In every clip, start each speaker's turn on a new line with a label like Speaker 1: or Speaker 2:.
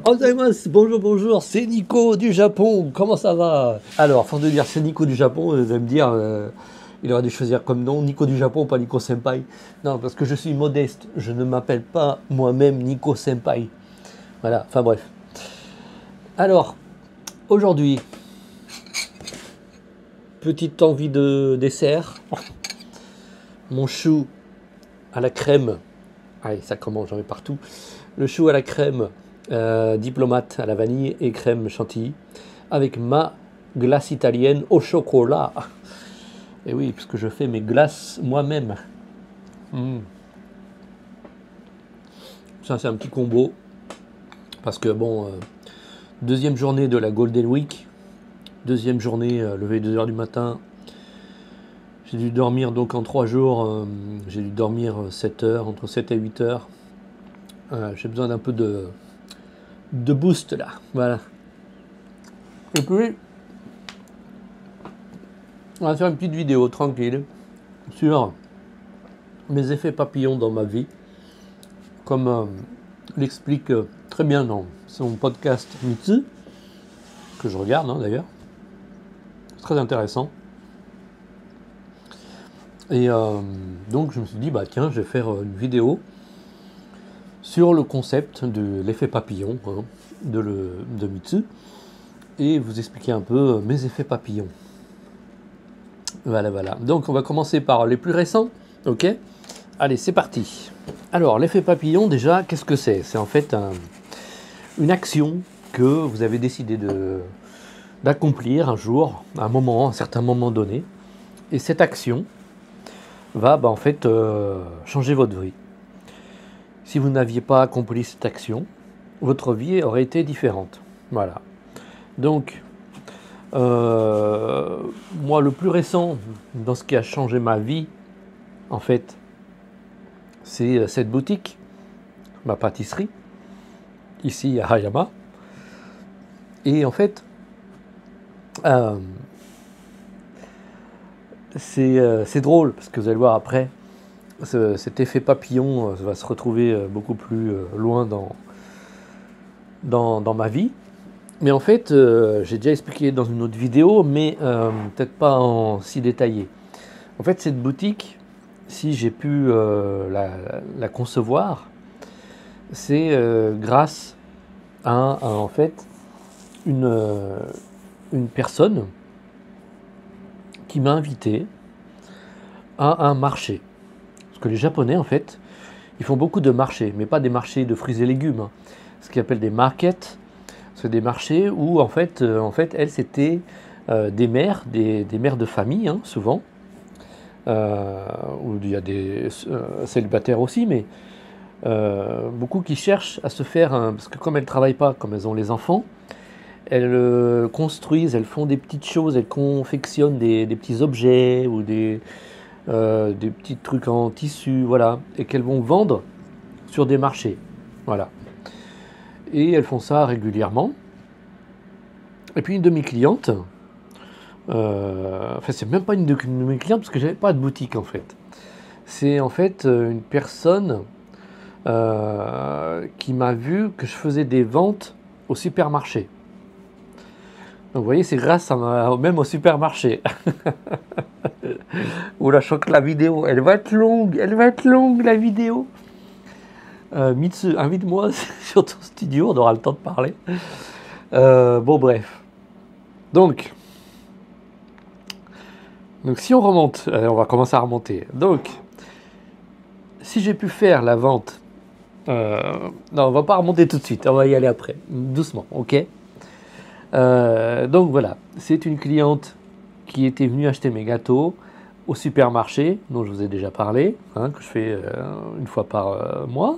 Speaker 1: Gozaimasu, bonjour, bonjour, c'est Nico du Japon, comment ça va? Alors, avant de dire c'est Nico du Japon, vous allez me dire, il aurait dû choisir comme nom Nico du Japon, pas Nico Senpai. Non, parce que je suis modeste, je ne m'appelle pas moi-même Nico Senpai. Voilà, enfin bref. Alors, aujourd'hui, petite envie de dessert. Mon chou à la crème. Allez, ça commence, j'en ai partout. Le chou à la crème, diplomate à la vanille et crème chantilly, avec ma glace italienne au chocolat. Et oui, parce que je fais mes glaces moi-même. Mm. Ça, c'est un petit combo. Parce que bon, deuxième journée de la Golden Week, deuxième journée, levé 2 heures du matin. J'ai dû dormir donc en 3 jours, j'ai dû dormir 7 heures, entre 7 et 8 heures. J'ai besoin d'un peu de boost là, voilà. Et puis, on va faire une petite vidéo tranquille sur mes effets papillons dans ma vie, comme l'explique très bien dans son podcast Mitsu, que je regarde d'ailleurs. C'est très intéressant. Et donc je me suis dit, bah tiens, je vais faire une vidéo sur le concept de l'effet papillon de Mitsu et vous expliquer un peu mes effets papillons. Voilà, voilà. Donc on va commencer par les plus récents, ok? Allez, c'est parti. Alors, l'effet papillon, déjà, qu'est-ce que c'est? C'est en fait une action que vous avez décidé d'accomplir un jour, à un certain moment donné. Et cette action va en fait changer votre vie. Si vous n'aviez pas accompli cette action, votre vie aurait été différente. Voilà. Donc, moi, le plus récent dans ce qui a changé ma vie, en fait, c'est cette boutique, ma pâtisserie, ici à Hayama. Et en fait, c'est drôle, parce que vous allez voir après, cet effet papillon va se retrouver beaucoup plus loin dans ma vie. Mais en fait, j'ai déjà expliqué dans une autre vidéo, mais peut-être pas en si détaillé. En fait, cette boutique, si j'ai pu la concevoir, c'est grâce à en fait une personne qui m'a invité à un marché. Parce que les Japonais, en fait, ils font beaucoup de marchés, mais pas des marchés de fruits et légumes. Ce qu'ils appellent des markets, c'est des marchés où, en fait elles, c'était des mères de famille, souvent. Où il y a des célibataires aussi, mais beaucoup qui cherchent à se faire, parce que comme elles ne travaillent pas, comme elles ont les enfants, elles construisent, elles font des petites choses, elles confectionnent des petits objets ou des petits trucs en tissu, voilà, et qu'elles vont vendre sur des marchés, voilà. Et elles font ça régulièrement. Et puis une de mes clientes, enfin c'est même pas une de mes clientes parce que j'avais pas de boutique en fait. C'est en fait une personne qui m'a vu que je faisais des ventes au supermarché. Donc vous voyez, c'est grâce même au supermarché. Oula, je crois que la vidéo, elle va être longue la vidéo. Mitsu, invite-moi sur ton studio, on aura le temps de parler. Bon bref. Donc si on remonte, on va commencer à remonter. Donc, si j'ai pu faire la vente, non, on va pas remonter tout de suite, on va y aller après, doucement, ok? Donc voilà, c'est une cliente qui était venue acheter mes gâteaux au supermarché, dont je vous ai déjà parlé, que je fais une fois par mois.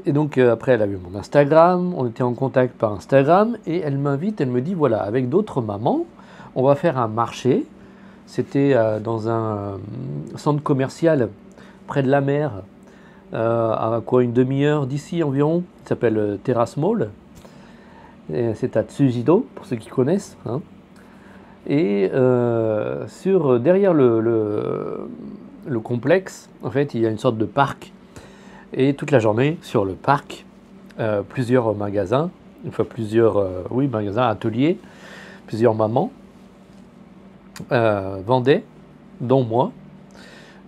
Speaker 1: Et donc après, elle a vu mon Instagram, on était en contact par Instagram, et elle m'invite, elle me dit, voilà, avec d'autres mamans, on va faire un marché. C'était dans un centre commercial près de la mer, à quoi, une demi-heure d'ici environ. Il s'appelle Terrace Mall. C'est à Tsujido, pour ceux qui connaissent. Et derrière le complexe, en fait, il y a une sorte de parc. Et toute la journée, sur le parc, plusieurs magasins, enfin plusieurs oui, magasins, ateliers, plusieurs mamans vendaient, dont moi.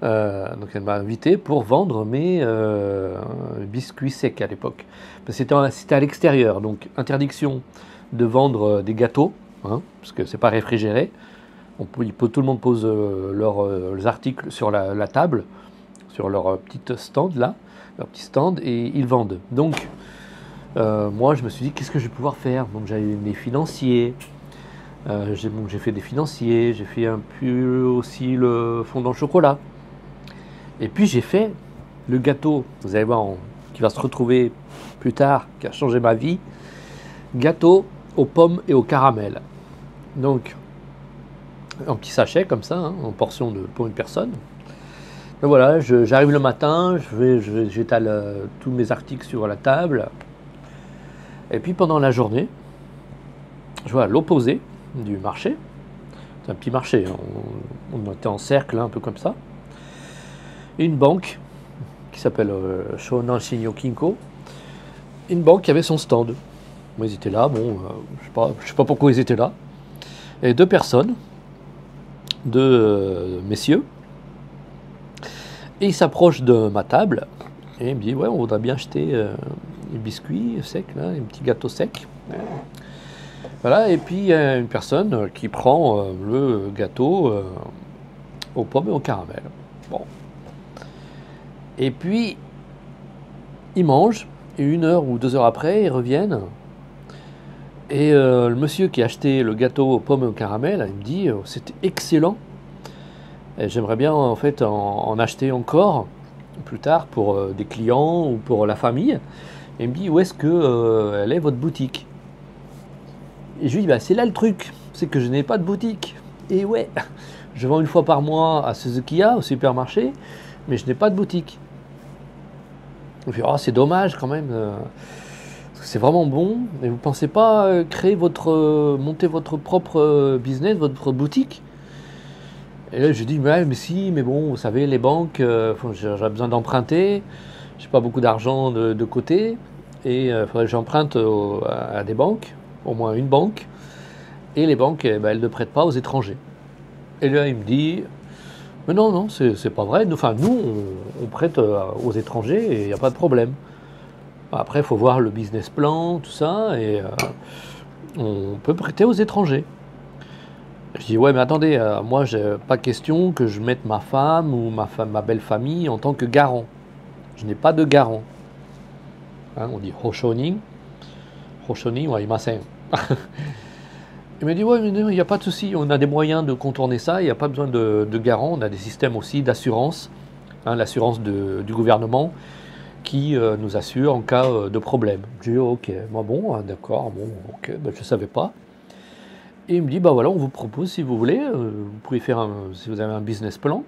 Speaker 1: Donc elle m'a invité pour vendre mes biscuits secs à l'époque. C'était à l'extérieur, donc interdiction de vendre des gâteaux, hein, parce que c'est pas réfrigéré. Tout le monde pose leurs articles sur la table, sur leur petite stand là, leur petit stand, et ils vendent. Donc moi je me suis dit qu'est-ce que je vais pouvoir faire. Donc j'avais des financiers, j'ai fait des financiers, j'ai fait un peu aussi le fondant au chocolat. Et puis j'ai fait le gâteau, vous allez voir, qui va se retrouver plus tard, qui a changé ma vie. Gâteau aux pommes et au caramel. Donc, en petit sachet comme ça, hein, en portion pour une personne. Donc voilà, j'arrive le matin, j'étale tous mes articles sur la table. Et puis pendant la journée, je vois à l'opposé du marché. C'est un petit marché, hein, on était en cercle, un peu comme ça. Une banque qui s'appelle Shonan Shinyo Kinko, une banque qui avait son stand. Moi, ils étaient là, bon, je sais pas pourquoi ils étaient là. Et deux personnes, deux messieurs, et ils s'approchent de ma table et ils me disent ouais, on voudrait bien acheter des biscuits secs, là, un petit gâteau sec. Voilà, et puis il y a une personne qui prend le gâteau aux pommes et au caramel. Bon. Et puis, ils mangent, et 1 heure ou 2 heures après, ils reviennent. Et le monsieur qui a acheté le gâteau aux pommes et au caramel, il me dit c'était excellent. Et j'aimerais bien en fait en acheter encore plus tard pour des clients ou pour la famille. Et il me dit où est-ce que elle est votre boutique? Et je lui dis bah, c'est là le truc, c'est que je n'ai pas de boutique. Et ouais, je vends 1 fois par mois à Suzukiya, au supermarché, mais je n'ai pas de boutique. Je dis, oh, c'est dommage quand même, c'est vraiment bon, mais vous ne pensez pas monter votre propre business, votre boutique? Et là je dis, ouais, mais si, mais bon, vous savez, les banques, j'ai besoin d'emprunter, j'ai pas beaucoup d'argent de côté, et il faudrait que j'emprunte à des banques, au moins une banque, et les banques, elles ne prêtent pas aux étrangers. Et là il me dit, mais non, non, c'est pas vrai. Enfin, nous, on prête aux étrangers et il n'y a pas de problème. Après, il faut voir le business plan, tout ça, et on peut prêter aux étrangers. Je dis, ouais, mais attendez, moi, j'ai pas question que je mette ma femme ou ma belle famille en tant que garant. Je n'ai pas de garant. Hein, on dit Hoshonin. Hoshonin, ouais, imasen. Il m'a dit, ouais, mais il n'y a pas de souci, on a des moyens de contourner ça, il n'y a pas besoin de garant, on a des systèmes aussi d'assurance, hein, l'assurance du gouvernement qui nous assure en cas de problème. J'ai dit, ok, moi bon, d'accord, bon, ok, ben, je ne savais pas. Et il me dit, bah voilà, on vous propose, si vous voulez, vous pouvez faire, si vous avez un business plan,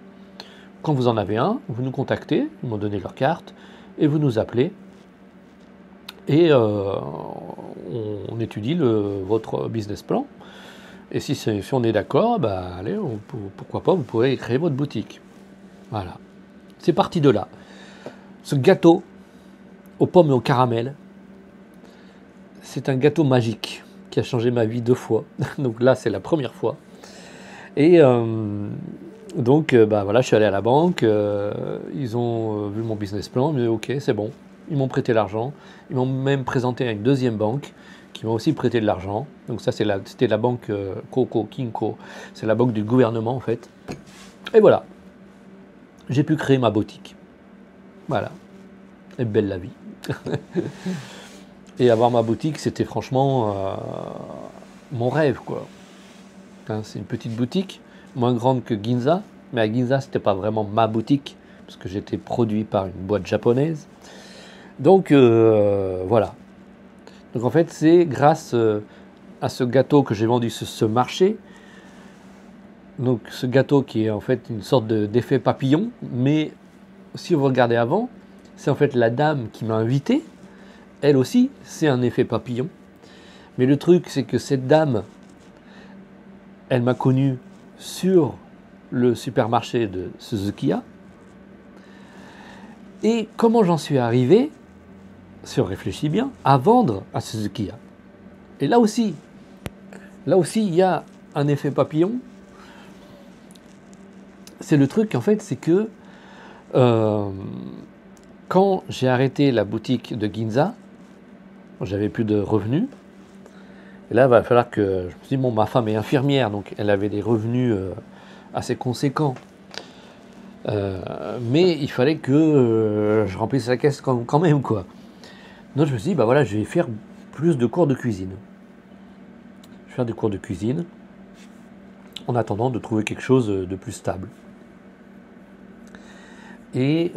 Speaker 1: quand vous en avez un, vous nous contactez, ils m'ont donné leur carte, et vous nous appelez, et on étudie votre business plan. Et si on est d'accord, bah allez, pourquoi pas, vous pourrez créer votre boutique. Voilà. C'est parti de là. Ce gâteau aux pommes et au caramel, c'est un gâteau magique qui a changé ma vie 2 fois. Donc là, c'est la première fois. Et donc, bah voilà, je suis allé à la banque, ils ont vu mon business plan, ils m'ont dit ok, c'est bon. Ils m'ont prêté l'argent. Ils m'ont même présenté à une deuxième banque qui m'a aussi prêté de l'argent. Donc ça, c'était la banque Koko Kinko. C'est la banque du gouvernement en fait. Et voilà, j'ai pu créer ma boutique. Voilà, et belle la vie. Et avoir ma boutique, c'était franchement mon rêve, quoi. Hein, c'est une petite boutique, moins grande que Ginza, mais à Ginza, c'était pas vraiment ma boutique parce que j'étais produit par une boîte japonaise. Donc voilà. Donc en fait, c'est grâce à ce gâteau que j'ai vendu sur ce marché. Donc ce gâteau qui est en fait une sorte d'effet papillon, mais si vous regardez avant, c'est en fait la dame qui m'a invité. Elle aussi, c'est un effet papillon. Mais le truc, c'est que cette dame, elle m'a connu sur le supermarché de Suzukiya. Et comment j'en suis arrivé? réfléchit bien, à vendre à Suzuki. Et là aussi, il y a un effet papillon. C'est le truc, en fait, c'est que quand j'ai arrêté la boutique de Ginza, j'avais plus de revenus. Et là, il va falloir que... Je me suis dit, bon, ma femme est infirmière, donc elle avait des revenus assez conséquents. Mais il fallait que je remplisse la caisse quand même, quoi. Donc je me suis dit, bah voilà, je vais faire plus de cours de cuisine. Je vais faire des cours de cuisine en attendant de trouver quelque chose de plus stable. Et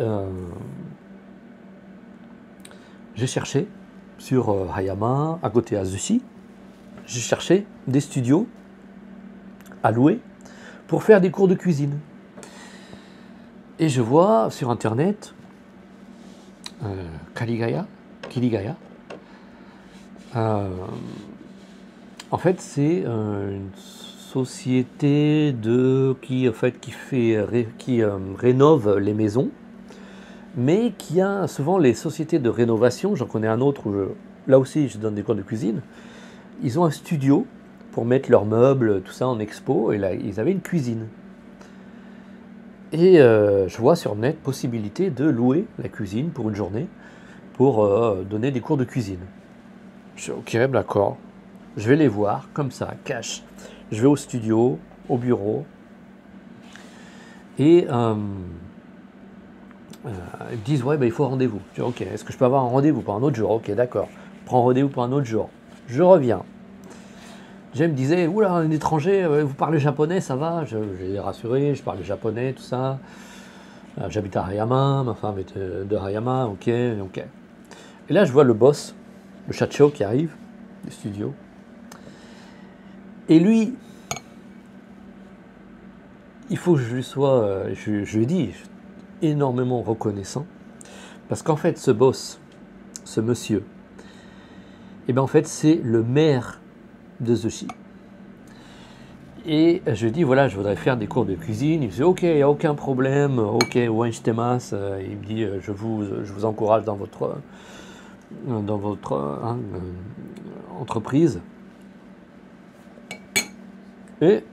Speaker 1: j'ai cherché sur Hayama, à côté Azushi, j'ai cherché des studios à louer pour faire des cours de cuisine. Et je vois sur internet Kirigaya. En fait, c'est une société qui rénove les maisons, mais qui a souvent les sociétés de rénovation. J'en connais un autre où là aussi je donne des cours de cuisine. Ils ont un studio pour mettre leurs meubles, tout ça en expo, et là ils avaient une cuisine. Et je vois sur net possibilité de louer la cuisine pour une journée pour donner des cours de cuisine. Je dis ok, d'accord, je vais les voir comme ça, cash. Je vais au studio, au bureau, et ils me disent ouais, il faut un rendez-vous. Je dis ok, est-ce que je peux avoir un rendez-vous pour un autre jour? Ok, d'accord, prends rendez-vous pour un autre jour. Je reviens. Jay me disait, oula, un étranger, vous parlez japonais, ça va? J'ai rassuré, je parle japonais, tout ça. J'habite à Hayama, ma femme est de Hayama, ok. Et là, je vois le boss, le Shacho qui arrive, du studio. Et lui, il faut que je lui sois, je lui dis, énormément reconnaissant. Parce qu'en fait, ce boss, ce monsieur, eh bien en fait, c'est le maire de Zushi. Et je lui dis, voilà, je voudrais faire des cours de cuisine. Il me dit, ok, il n'y a aucun problème, ok, Wenshitemas. Il me dit, je vous encourage dans votre entreprise. Et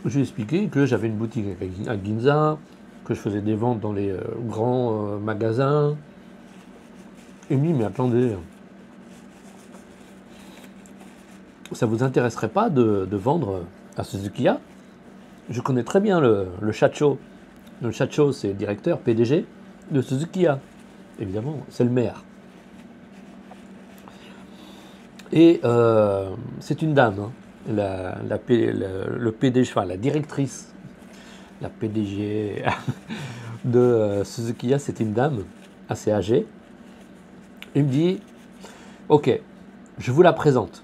Speaker 1: je lui ai expliqué que j'avais une boutique à Ginza, que je faisais des ventes dans les grands magasins. Il me dit, mais attendez, ça vous intéresserait pas de vendre à Suzuki? Je connais très bien le Shacho. Le Shacho, c'est le directeur, PDG de Suzuki. Évidemment, c'est le maire. Et c'est une dame, hein. Le PDG, enfin la directrice, la PDG de Suzuki, c'est une dame assez âgée. Il me dit, ok, je vous la présente.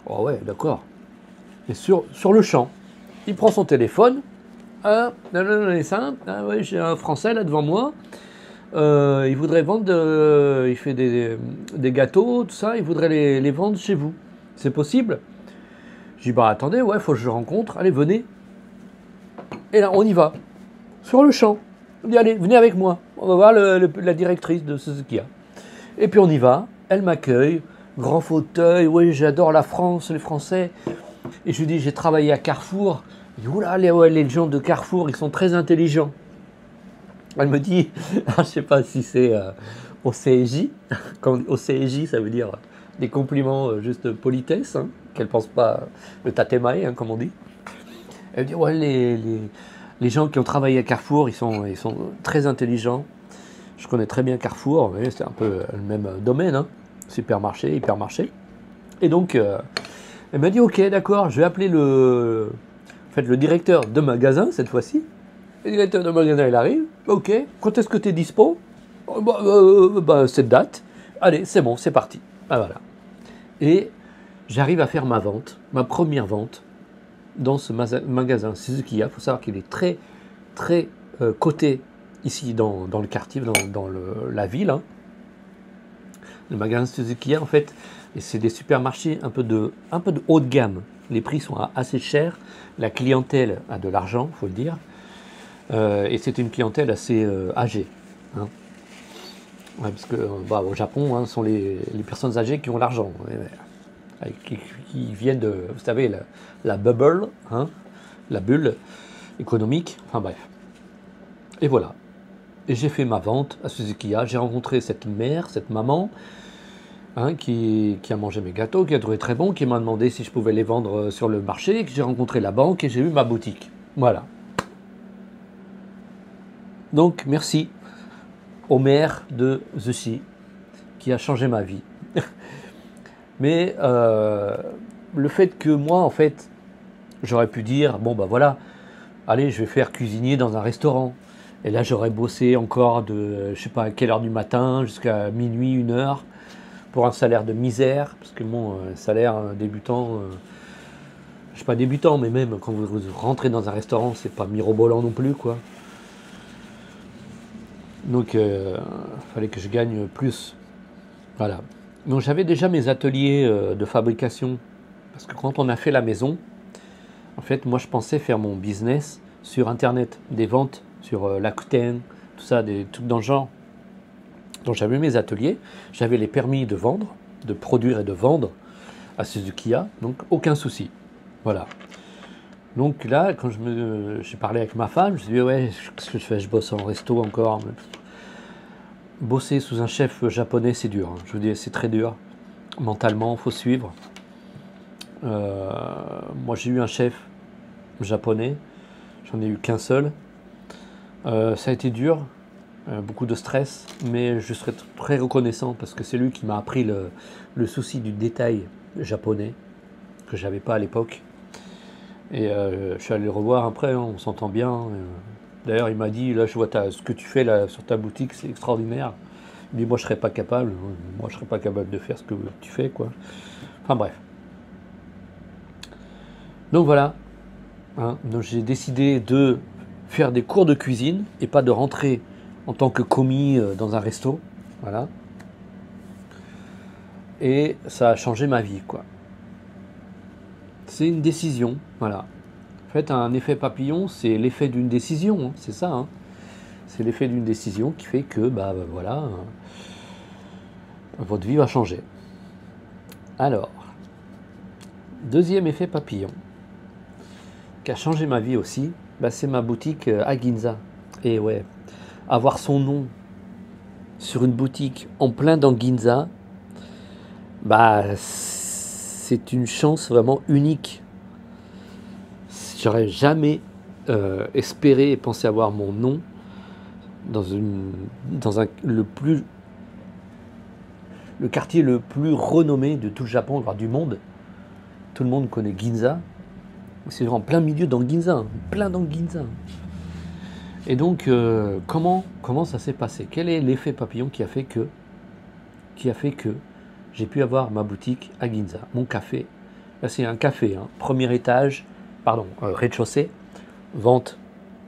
Speaker 1: Oh ouais, d'accord. Et sur le champ, il prend son téléphone. Ah, ouais, j'ai un Français là devant moi. Il voudrait vendre, il fait des gâteaux, tout ça. Il voudrait les vendre chez vous. C'est possible? Je dis, bah attendez, ouais, faut que je le rencontre. Allez, venez. Et là, on y va. Sur le champ. On dit, allez, venez avec moi. On va voir la directrice de Suzuki. Et puis on y va. Elle m'accueille. Grand fauteuil, oui, j'adore la France, les Français. Et je lui dis, j'ai travaillé à Carrefour. Il dit, oula, les gens de Carrefour, ils sont très intelligents. Elle me dit, je ne sais pas si c'est au CJ. Au CJ, ça veut dire des compliments juste politesse, hein, qu'elle ne pense pas le tatemae, hein, comme on dit. Elle me dit, ouais, les gens qui ont travaillé à Carrefour, ils sont très intelligents. Je connais très bien Carrefour, mais c'est un peu le même domaine, hein. Supermarché, hypermarché. Et donc, elle m'a dit, ok, d'accord, je vais appeler le directeur de magasin, cette fois-ci. Le directeur de magasin, il arrive. Ok, quand est-ce que tu es dispo? Cette date. Allez, c'est bon, c'est parti. Ah, voilà. Et j'arrive à faire ma vente, ma première vente, dans ce magasin Suzuki. Il faut savoir qu'il est très, très coté ici dans le quartier, dans la ville, hein. Le magasin Suzuki, en fait, c'est des supermarchés un peu de haut de gamme. Les prix sont assez chers. La clientèle a de l'argent, il faut le dire. Et c'est une clientèle assez âgée, hein. Ouais, parce que bah, au Japon, hein, ce sont les personnes âgées qui ont l'argent, qui viennent de, vous savez, la bubble, hein, la bulle économique, enfin bref. Et voilà. Et j'ai fait ma vente à Suzukiya, j'ai rencontré cette mère, cette maman, hein, qui a mangé mes gâteaux, qui a trouvé très bon, qui m'a demandé si je pouvais les vendre sur le marché, que j'ai rencontré la banque et j'ai eu ma boutique. Voilà. Donc merci au maire de Zushi qui a changé ma vie. Mais le fait que moi, en fait, j'aurais pu dire, bon bah voilà, allez, je vais faire cuisinier dans un restaurant. Et là, j'aurais bossé encore de, je sais pas à quelle heure du matin, jusqu'à minuit, 1 heure, pour un salaire de misère. Parce que mon salaire débutant, je suis pas débutant, mais même quand vous rentrez dans un restaurant, c'est pas mirobolant non plus, quoi. Donc, fallait que je gagne plus. Voilà. Donc, j'avais déjà mes ateliers de fabrication. Parce que quand on a fait la maison, en fait, moi, je pensais faire mon business sur Internet, des ventes sur Rakuten, tout ça, des trucs dans le genre. Donc, j'avais mes ateliers, j'avais les permis de vendre, de produire et de vendre à Suzukiya, donc aucun souci. Voilà. Donc là, quand j'ai parlé avec ma femme, je me suis dit, ouais, qu'est-ce que je fais? Je bosse en resto encore. Mais bosser sous un chef japonais, c'est dur, hein. Je vous dis, c'est très dur. Mentalement, il faut suivre. Moi, j'ai eu un chef japonais, j'en ai eu qu'un seul. Ça a été dur, beaucoup de stress, mais je serais très reconnaissant parce que c'est lui qui m'a appris le souci du détail japonais que j'avais pas à l'époque. Et je suis allé le revoir après, hein, on s'entend bien. D'ailleurs, il m'a dit, là, je vois ce que tu fais là, sur ta boutique, c'est extraordinaire. Il me dit, moi, je serais pas capable. Moi, je serais pas capable de faire ce que tu fais, quoi. Enfin, bref. Donc, voilà. Hein, donc, j'ai décidé de faire des cours de cuisine et pas de rentrer en tant que commis dans un resto. Voilà. Et ça a changé ma vie, quoi. C'est une décision, voilà. En fait, un effet papillon, c'est l'effet d'une décision, hein, c'est ça. Hein. C'est l'effet d'une décision qui fait que, bah voilà, votre vie va changer. Alors, deuxième effet papillon, qui a changé ma vie aussi, bah, c'est ma boutique à Ginza. Et ouais, avoir son nom sur une boutique en plein dans Ginza, bah c'est une chance vraiment unique. J'aurais jamais espéré et pensé avoir mon nom dans le quartier le plus renommé de tout le Japon, voire du monde. Tout le monde connaît Ginza. C'est en plein milieu dans Ginza, plein dans Ginza. Et donc, comment ça s'est passé? Quel est l'effet papillon qui a fait que j'ai pu avoir ma boutique à Ginza, mon café? Là, c'est un café, hein, premier étage, rez-de-chaussée, vente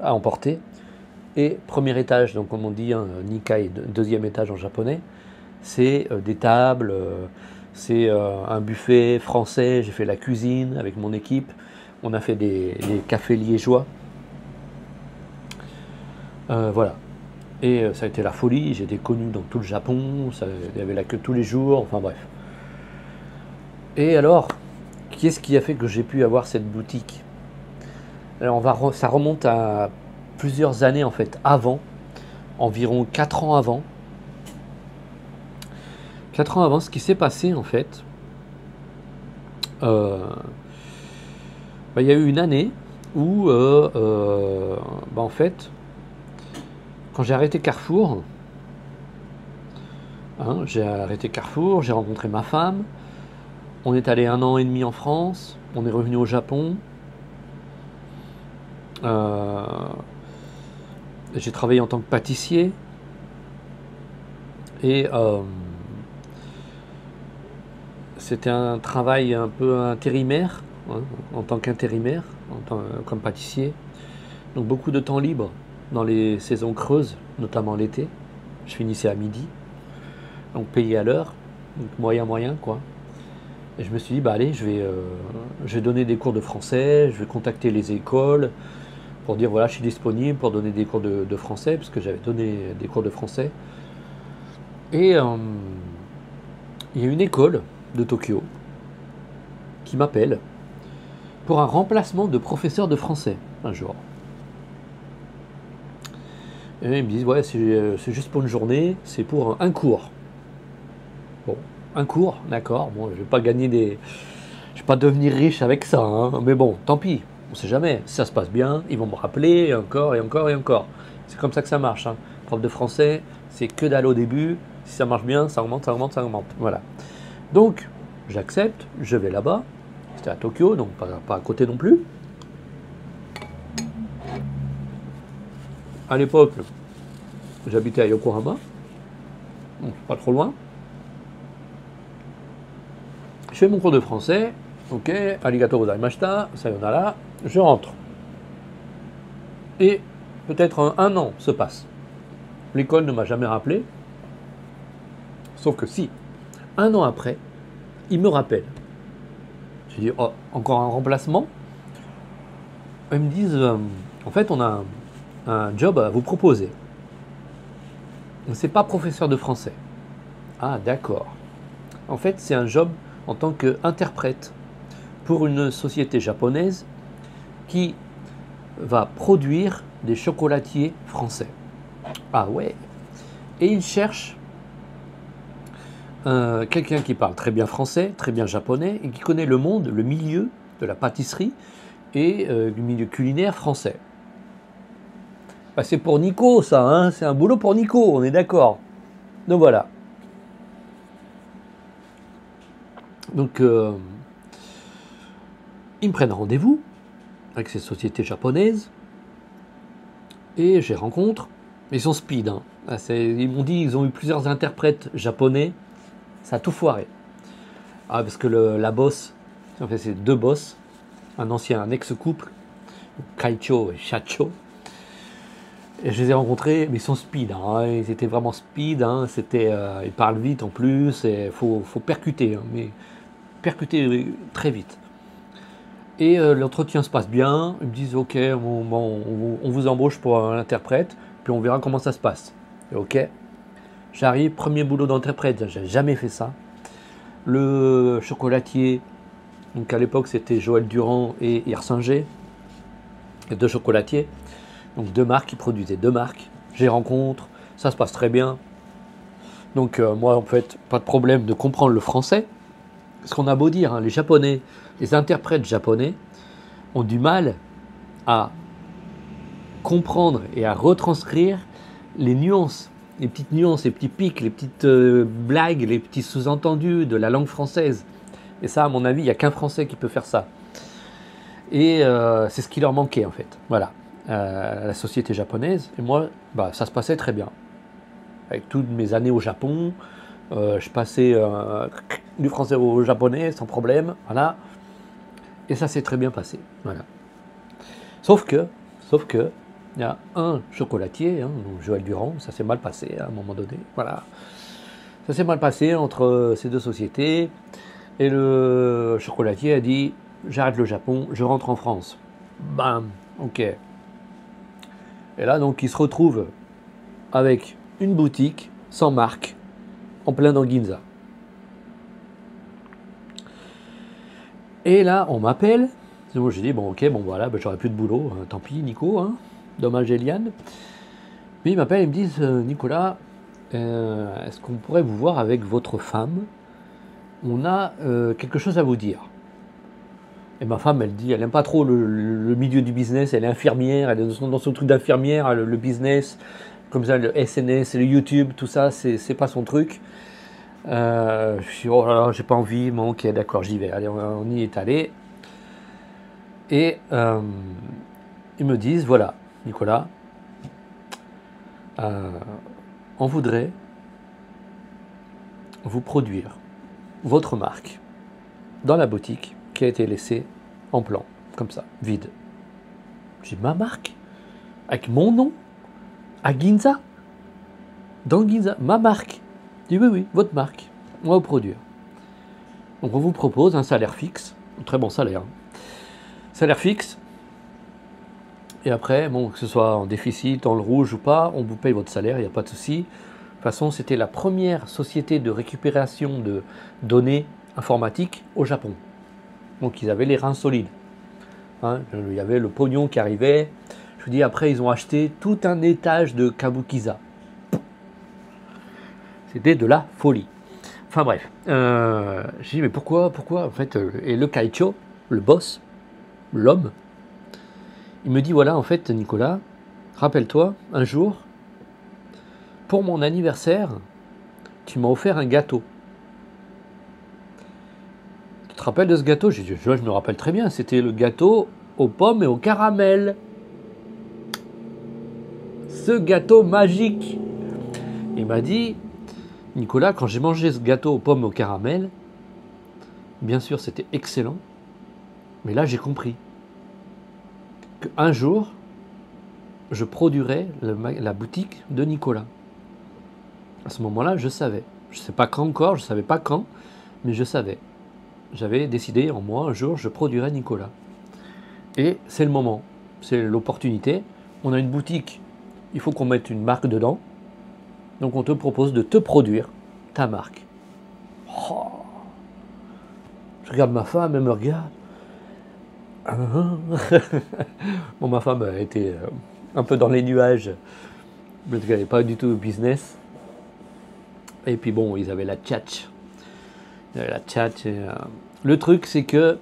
Speaker 1: à emporter, et premier étage, donc comme on dit, hein, Nikkei, deuxième étage en japonais, c'est des tables, c'est un buffet français, j'ai fait la cuisine avec mon équipe, on a fait des cafés liégeois, voilà. Et ça a été la folie, j'ai été connu dans tout le Japon, il y avait la queue tous les jours, enfin bref. Et alors, qu'est-ce qui a fait que j'ai pu avoir cette boutique? Alors ça remonte à plusieurs années en fait, avant, environ 4 ans avant. 4 ans avant, ce qui s'est passé en fait, il y a eu une année où, en fait, quand j'ai arrêté Carrefour, hein, j'ai rencontré ma femme, on est allé 1 an et demi en France, on est revenu au Japon, j'ai travaillé en tant que pâtissier, et c'était un travail un peu intérimaire, hein, en tant qu'intérimaire, comme pâtissier, donc beaucoup de temps libre dans les saisons creuses, notamment l'été. Je finissais à midi, donc payé à l'heure, donc moyen quoi. Et je me suis dit, bah allez, je vais donner des cours de français, je vais contacter les écoles pour dire voilà, je suis disponible pour donner des cours de français, parce que j'avais donné des cours de français. Et il y a une école de Tokyo qui m'appelle pour un remplacement de professeur de français un jour. Et ils me disent, ouais, c'est juste pour une journée, c'est pour un cours. Bon, un cours, d'accord, bon, je vais pas gagner des... Je vais pas devenir riche avec ça, hein, mais bon, tant pis, on sait jamais, si ça se passe bien, ils vont me rappeler, et encore, et encore, et encore. C'est comme ça que ça marche, hein. Prof de français, c'est que dalle au début, si ça marche bien, ça augmente, ça augmente, ça augmente, voilà. Donc, j'accepte, je vais là-bas, c'était à Tokyo, donc pas à côté non plus. À l'époque, j'habitais à Yokohama, donc pas trop loin. Je fais mon cours de français, ok, arigato gozaimashita, sayonara, je rentre. Et peut-être un an se passe. L'école ne m'a jamais rappelé, sauf que si, un an après, ils me rappellent. J'ai dit, oh, encore un remplacement. Ils me disent, en fait, on a un job à vous proposer. C'est pas professeur de français. Ah, d'accord. En fait, c'est un job en tant qu'interprète pour une société japonaise qui va produire des chocolatiers français. Ah ouais. Et il cherche quelqu'un qui parle très bien français, très bien japonais et qui connaît le monde, le milieu de la pâtisserie et du milieu culinaire français. Bah, c'est pour Nico ça, hein, c'est un boulot pour Nico, on est d'accord. Donc voilà. Donc ils me prennent rendez-vous avec ces sociétés japonaises et je les rencontre. Ils sont speed, hein. Ils m'ont dit qu'ils ont eu plusieurs interprètes japonais, ça a tout foiré. Ah, parce que la boss, en fait c'est deux boss, un ancien, un ex-couple, Kaicho et Shacho. Et je les ai rencontrés, mais ils sont speed, hein. Ils étaient vraiment speed, hein. Ils parlent vite en plus, il faut percuter, hein, mais percuter très vite. Et l'entretien se passe bien, ils me disent ok, on vous embauche pour un interprète, puis on verra comment ça se passe. Et ok, j'arrive, premier boulot d'interprète, j'ai jamais fait ça. Le chocolatier, donc à l'époque c'était Joël Durand et Hirsinger, les deux chocolatiers, donc deux marques, qui produisaient deux marques. Je les rencontre, ça se passe très bien. Donc moi en fait, pas de problème de comprendre le français. Parce qu'on a beau dire, hein, les Japonais, les interprètes japonais ont du mal à comprendre et à retranscrire les nuances, les petites nuances, les petits pics, les petites blagues, les petits sous-entendus de la langue française. Et ça, à mon avis, il n'y a qu'un Français qui peut faire ça. Et c'est ce qui leur manquait en fait. Voilà, la société japonaise. Et moi, bah, ça se passait très bien. Avec toutes mes années au Japon, je passais du français au japonais sans problème, voilà. Et ça s'est très bien passé, voilà. Sauf que, il y a un chocolatier, hein, Joël Durand, ça s'est mal passé à un moment donné, voilà. Ça s'est mal passé entre ces deux sociétés, et le chocolatier a dit, j'arrête le Japon, je rentre en France. Bam, ok. Et là, donc, il se retrouve avec une boutique sans marque, en plein dans Ginza. Et là, on m'appelle. Moi, j'ai dit, bon, ok, bon, voilà, ben, j'aurai plus de boulot. Tant pis, Nico. Hein, dommage, Eliane. Puis ils m'appellent, ils me disent, Nicolas, est-ce qu'on pourrait vous voir avec votre femme? On a quelque chose à vous dire. Et ma femme, elle dit, elle n'aime pas trop le milieu du business. Elle est infirmière, elle est dans son truc d'infirmière, le business, comme ça, le SNS, le YouTube, tout ça, c'est pas son truc. Je suis oh là là, j'ai pas envie, bon ok d'accord, j'y vais, allez, on y est allé. Et ils me disent, voilà, Nicolas, on voudrait vous produire votre marque dans la boutique qui a été laissée en plan, comme ça, vide. J'ai ma marque, avec mon nom, à Ginza, dans Ginza, ma marque. Je dis oui, votre marque, on va vous produire. Donc on vous propose un salaire fixe, un très bon salaire. Salaire fixe, et après, bon, que ce soit en déficit, en le rouge ou pas, on vous paye votre salaire, il n'y a pas de souci. façon, c'était la première société de récupération de données informatiques au Japon. Donc ils avaient les reins solides. Hein, il y avait le pognon qui arrivait. Je vous dis, après, ils ont acheté tout un étage de Kabukiza. C'était de la folie. Enfin bref, j'ai dit, mais pourquoi en fait, et le Kaicho, le boss, l'homme, il me dit, voilà, en fait, Nicolas, rappelle-toi, un jour, pour mon anniversaire, tu m'as offert un gâteau. Tu te rappelles de ce gâteau? J'ai dit, je me rappelle très bien, c'était le gâteau aux pommes et au caramel. Ce gâteau magique. Il m'a dit, Nicolas, quand j'ai mangé ce gâteau aux pommes et au caramel, bien sûr c'était excellent, mais là j'ai compris qu'un jour, je produirais la boutique de Nicolas. À ce moment-là, je savais. Je ne sais pas quand encore, je ne savais pas quand, mais je savais. J'avais décidé en moi, un jour, je produirais Nicolas. Et c'est le moment, c'est l'opportunité. On a une boutique, il faut qu'on mette une marque dedans. Donc on te propose de te produire ta marque. Oh. Je regarde ma femme, elle me regarde. Bon, ma femme était un peu dans les nuages, parce qu'elle n'est pas du tout au business. Et puis bon, ils avaient la tchatch. Le truc, c'est que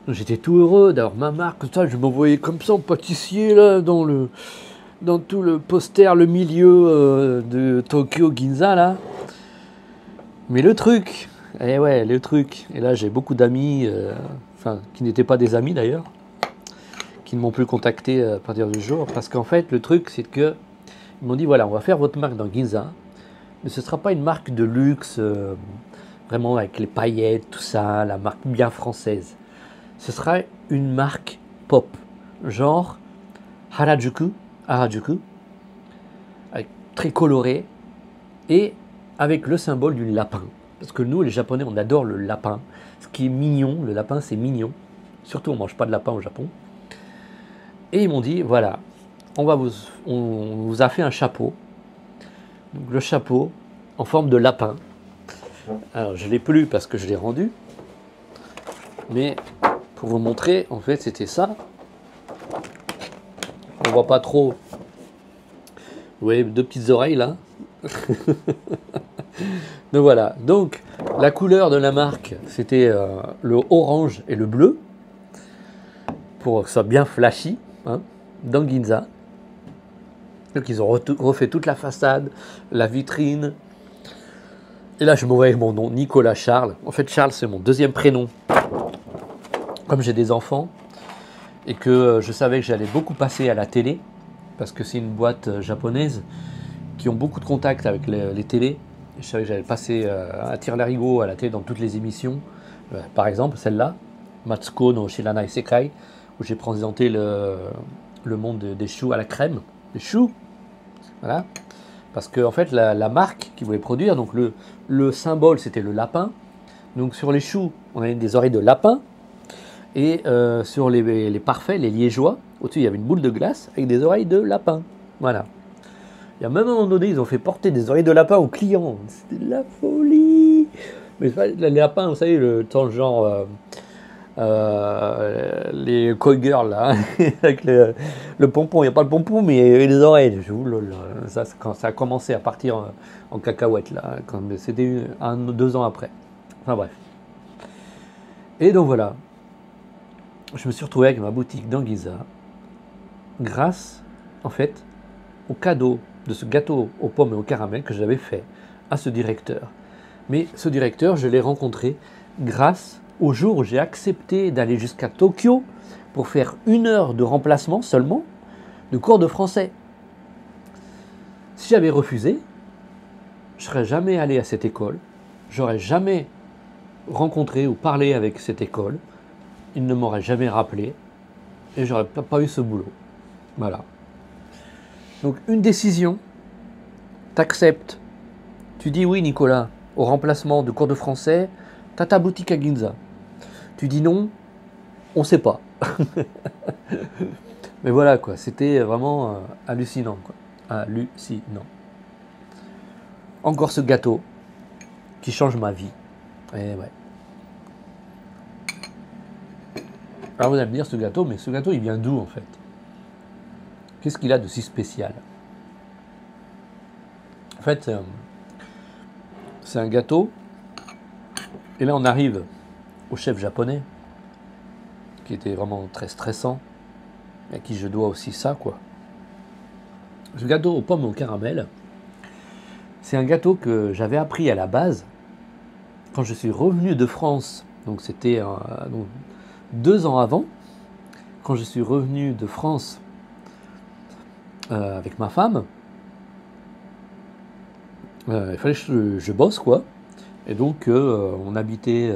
Speaker 1: j'étais tout heureux d'avoir ma marque. Ça, je me voyais comme ça en pâtissier, là, dans tout le poster, le milieu de Tokyo Ginza, là. Mais le truc, et là j'ai beaucoup d'amis, qui n'étaient pas des amis d'ailleurs, qui ne m'ont plus contacté à partir du jour, parce qu'en fait, le truc, c'est que ils m'ont dit, voilà, on va faire votre marque dans Ginza, mais ce ne sera pas une marque de luxe, vraiment avec les paillettes, tout ça, la marque bien française. Ce sera une marque pop, genre Harajuku, avec, très coloré, et avec le symbole du lapin. Parce que nous, les Japonais, on adore le lapin. Ce qui est mignon, le lapin, c'est mignon. Surtout, on ne mange pas de lapin au Japon. Et ils m'ont dit, voilà, on vous a fait un chapeau. Donc, le chapeau en forme de lapin. Alors, je ne l'ai plus parce que je l'ai rendu. Mais pour vous montrer, en fait, c'était ça. On voit pas trop. Vous voyez, deux petites oreilles là. Donc voilà. Donc, la couleur de la marque, c'était le orange et le bleu. Pour que ce soit bien flashy, hein, dans Ginza. Donc, ils ont refait toute la façade, la vitrine. Et là, je me voyais avec mon nom, Nicolas Charles. En fait, Charles, c'est mon deuxième prénom. Comme j'ai des enfants et que je savais que j'allais beaucoup passer à la télé, parce que c'est une boîte japonaise qui ont beaucoup de contacts avec les télés. Et je savais que j'allais passer à tire-larigot à la télé dans toutes les émissions. Par exemple, celle-là, Matsuko no Shiranai Sekai, où j'ai présenté le monde des choux à la crème. Les choux, voilà. Parce que en fait, la marque qui voulait produire, donc le symbole, c'était le lapin. Donc sur les choux, on avait des oreilles de lapin. Et sur les parfaits, les liégeois, au-dessus, il y avait une boule de glace avec des oreilles de lapin. Voilà. Il y a même un moment donné, ils ont fait porter des oreilles de lapin aux clients. C'était de la folie. Mais les lapins, vous savez, le temps genre les call girls là, avec le pompon. Il n'y a pas le pompon, mais il y avait les oreilles. Ça, quand ça a commencé à partir en cacahuète là, c'était 2 ans après. Enfin bref. Et donc voilà. Je me suis retrouvé avec ma boutique dans Ginza grâce, en fait, au cadeau de ce gâteau aux pommes et au caramel que j'avais fait à ce directeur. Mais ce directeur, je l'ai rencontré grâce au jour où j'ai accepté d'aller jusqu'à Tokyo pour faire 1 heure de remplacement seulement de cours de français. Si j'avais refusé, je ne serais jamais allé à cette école, j'aurais jamais rencontré ou parlé avec cette école, il ne m'aurait jamais rappelé et j'aurais pas eu ce boulot. Voilà. Donc une décision, t'acceptes. Tu dis oui Nicolas, au remplacement de cours de français, t'as ta boutique à Ginza. Tu dis non, on ne sait pas. Mais voilà quoi, c'était vraiment hallucinant quoi. Hallucinant. Encore ce gâteau qui change ma vie. Et ouais. Alors vous allez me dire ce gâteau, mais ce gâteau il vient d'où en fait? Qu'est-ce qu'il a de si spécial? En fait, c'est un gâteau. Et là on arrive au chef japonais, qui était vraiment très stressant, et à qui je dois aussi ça, quoi. Ce gâteau aux pommes au caramel, c'est un gâteau que j'avais appris à la base quand je suis revenu de France. Donc c'était 2 ans avant, quand je suis revenu de France avec ma femme. Il fallait que je bosse, quoi. Et donc on habitait,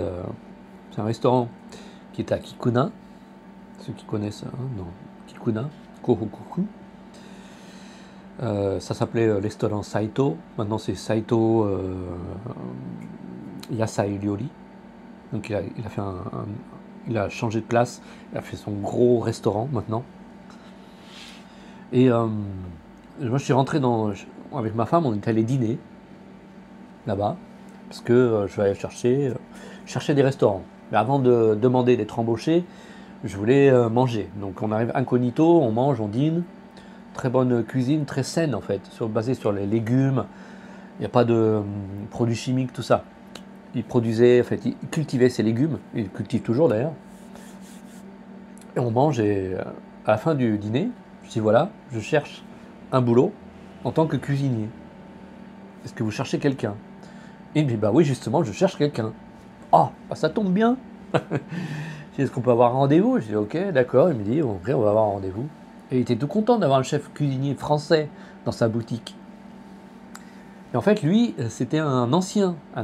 Speaker 1: c'est un restaurant qui était à Kikuna, ceux qui connaissent, hein, non, Kikuna, Kohokuku. Ça s'appelait restaurant Saito, maintenant c'est Saito Yasai Ryori. Donc il a changé de place, il a fait son gros restaurant maintenant. Et moi je suis rentré avec ma femme, on est allé dîner là-bas, parce que je vais aller chercher des restaurants. Mais avant de demander d'être embauché, je voulais manger. Donc on arrive incognito, on mange, on dîne. Très bonne cuisine, très saine en fait, basée sur les légumes. Il n'y a pas de produits chimiques, tout ça. Il cultivait ses légumes, il cultive toujours d'ailleurs. Et on mange, et à la fin du dîner, je dis voilà, je cherche un boulot en tant que cuisinier. Est-ce que vous cherchez quelqu'un? Et il me dit bah oui, justement, je cherche quelqu'un. Ah, bah, ça tombe bien. Je dis est-ce qu'on peut avoir un rendez-vous? Je dis ok, d'accord. Il me dit ok, on va avoir un rendez-vous. Et il était tout content d'avoir un chef cuisinier français dans sa boutique. Et en fait, lui, c'était un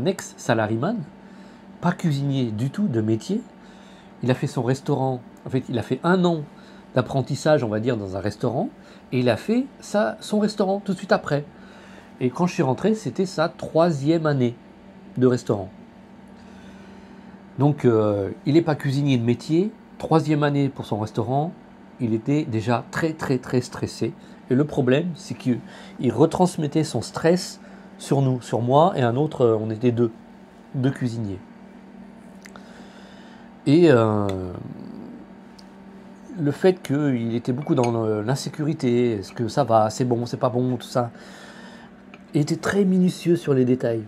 Speaker 1: ex-salariman, pas cuisinier du tout, de métier. Il a fait son restaurant, en fait, il a fait 1 an d'apprentissage, on va dire, dans un restaurant, et il a fait son restaurant tout de suite après. Et quand je suis rentré, c'était sa 3e année de restaurant. Donc, il n'est pas cuisinier de métier, 3e année pour son restaurant. Il était déjà très très très stressé. Et le problème, c'est qu'il retransmettait son stress sur nous, sur moi et un autre, on était deux cuisiniers. Et le fait qu'il était beaucoup dans l'insécurité, est-ce que ça va, c'est bon, c'est pas bon, tout ça. Il était très minutieux sur les détails.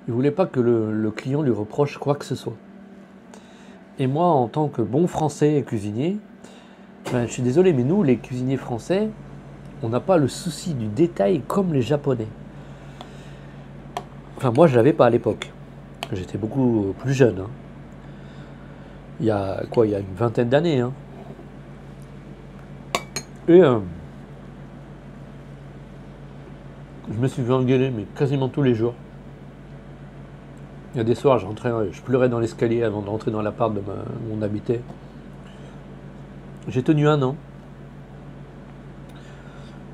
Speaker 1: Il ne voulait pas que le client lui reproche quoi que ce soit. Et moi, en tant que bon français et cuisinier, je suis désolé, mais nous, les cuisiniers français, on n'a pas le souci du détail comme les Japonais. Enfin, moi, je l'avais pas à l'époque. J'étais beaucoup plus jeune. Hein. Il y a une 20aine d'années. Hein. Et je me suis fait engueuler, mais quasiment tous les jours. Il y a des soirs, je pleurais dans l'escalier avant de rentrer dans l'appart où on habitait. J'ai tenu 1 an.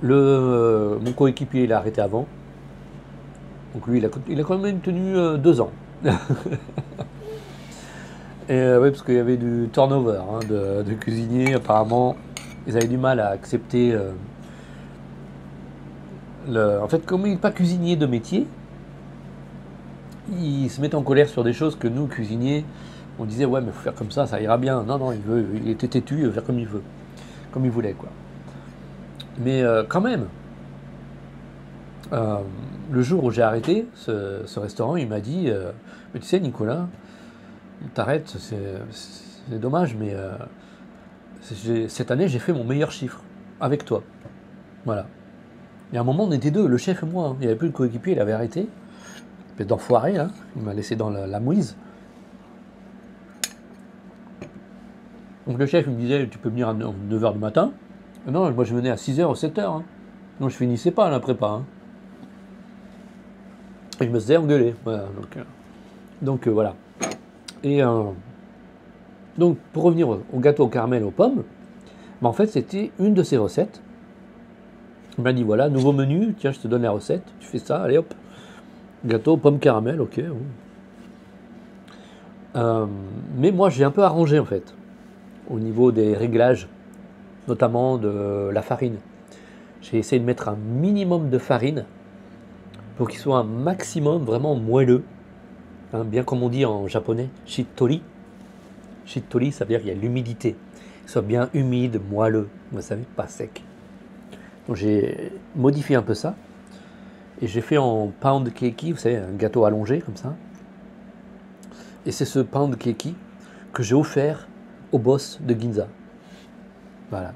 Speaker 1: Mon coéquipier, il a arrêté avant. Donc lui, il a quand même tenu 2 ans. Et oui, parce qu'il y avait du turnover hein, de cuisiniers. Apparemment, ils avaient du mal à accepter. En fait, comme il n'est pas cuisinier de métier, il se met en colère sur des choses que nous, cuisiniers, on disait ouais, mais il faut faire comme ça ira bien. Non, il était têtu, il veut faire comme il veut, comme il voulait quoi. Mais quand même, le jour où j'ai arrêté ce restaurant, il m'a dit mais tu sais Nicolas, t'arrêtes, c'est dommage, mais cette année j'ai fait mon meilleur chiffre avec toi. Voilà. Et à un moment on était 2, le chef et moi. Hein. Il n'y avait plus de coéquipier, il avait arrêté. Espèce d'enfoiré, hein. Il m'a laissé dans la mouise. Donc le chef il me disait tu peux venir à 9h du matin. Non, moi je venais à 6h ou 7h. Hein. Non, je finissais pas la prépa. Hein. Et je me faisais engueuler. Voilà, donc voilà. Et donc pour revenir au gâteau au caramel aux pommes, en fait c'était une de ses recettes. Il m'a dit voilà, nouveau menu, tiens je te donne la recette, tu fais ça, allez hop. Gâteau aux pommes caramel, ok. Mais moi j'ai un peu arrangé en fait, au niveau des réglages, notamment de la farine. J'ai essayé de mettre un minimum de farine pour qu'il soit un maximum vraiment moelleux, hein, bien comme on dit en japonais, shittori. Shittori, ça veut dire qu'il y a l'humidité, qu'il soit bien humide, moelleux, vous savez, pas sec. Donc j'ai modifié un peu ça, et j'ai fait en pound cakey, vous savez, un gâteau allongé comme ça. Et c'est ce pound cakey que j'ai offert au boss de Ginza. Voilà.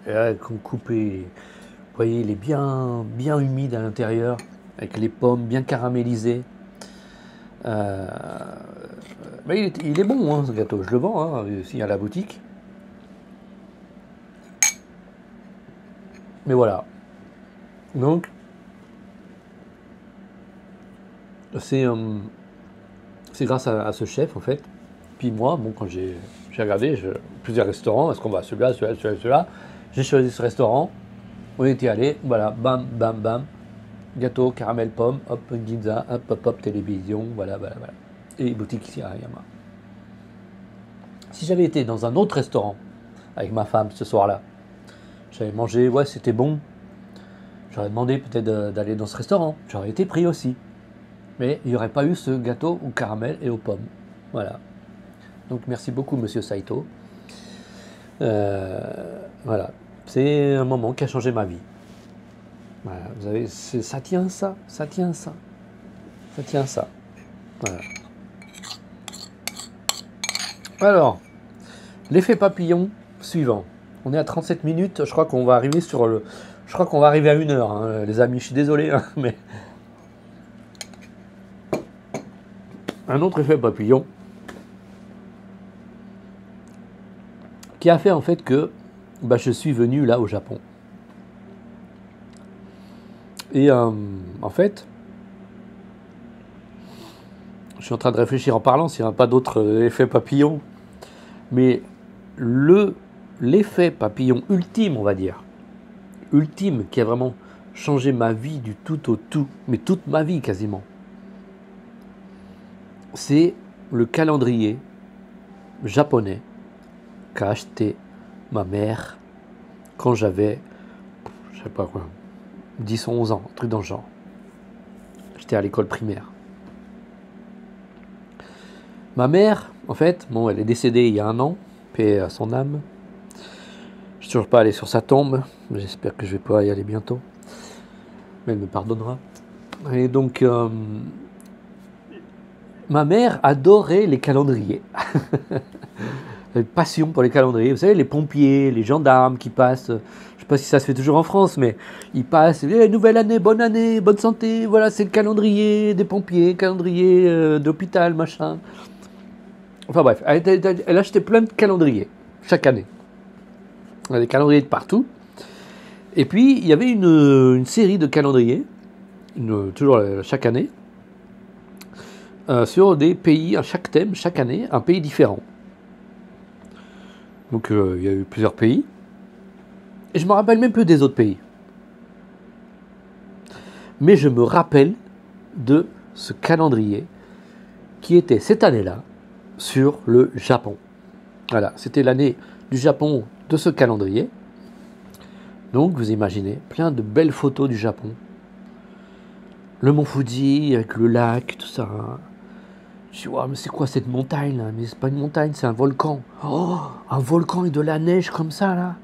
Speaker 1: Et là, quand coupé, vous voyez, il est bien humide à l'intérieur, avec les pommes bien caramélisées. Mais il est bon, hein, ce gâteau. Je le vends hein, ici à la boutique. Mais voilà. Donc, c'est grâce à ce chef, en fait. Puis moi, bon, quand j'ai regardé plusieurs restaurants, est-ce qu'on va à celui-là, celui-là, j'ai choisi ce restaurant. On était allé, voilà, bam, bam, bam. Gâteau, caramel, pomme, hop, Ginza, hop, télévision, voilà. Et boutique ici à Yama. Si j'avais été dans un autre restaurant avec ma femme ce soir-là, j'avais mangé, ouais, c'était bon. J'aurais demandé peut-être d'aller dans ce restaurant. J'aurais été pris aussi. Mais il n'y aurait pas eu ce gâteau au caramel et aux pommes. Voilà. Donc merci beaucoup, monsieur Saito. Voilà. C'est un moment qui a changé ma vie. Voilà. Vous savez, ça tient ça. Ça tient ça. Ça tient ça. Voilà. Alors, l'effet papillon suivant. On est à 37 minutes. Je crois qu'on va arriver Je crois qu'on va arriver à 1 heure, hein, les amis. Je suis désolé, hein, mais un autre effet papillon qui a fait en fait que je suis venu là au Japon. Et en fait, je suis en train de réfléchir en parlant s'il n'y a pas d'autres effets papillons, mais l'effet papillon ultime, on va dire, ultime, qui a vraiment changé ma vie du tout au tout, mais toute ma vie quasiment, c'est le calendrier japonais qu'a acheté ma mère quand j'avais, je sais pas quoi, 10 ou 11 ans, un truc dans le genre. J'étais à l'école primaire. Ma mère, en fait, bon, elle est décédée il y a 1 an, paix à son âme. Je suis toujours pas allé sur sa tombe, j'espère que je vais pouvoir y aller bientôt. Mais elle me pardonnera. Et donc, ma mère adorait les calendriers. Une passion pour les calendriers. Vous savez, les pompiers, les gendarmes qui passent, je ne sais pas si ça se fait toujours en France, mais ils passent, nouvelle année, bonne santé, voilà, c'est le calendrier des pompiers, calendrier d'hôpital, machin. Enfin bref, elle achetait plein de calendriers, chaque année. On a des calendriers de partout. Et puis, il y avait une série de calendriers, toujours chaque année, sur des pays, à chaque thème, chaque année, un pays différent. Donc il y a eu plusieurs pays. Et je me rappelle même plus des autres pays. Mais je me rappelle de ce calendrier qui était cette année-là sur le Japon. Voilà, c'était l'année du Japon de ce calendrier. Donc vous imaginez, plein de belles photos du Japon. Le mont Fuji avec le lac, tout ça. Je dis, mais c'est quoi cette montagne là? Mais c'est pas une montagne, c'est un volcan. Oh, un volcan et de la neige comme ça là.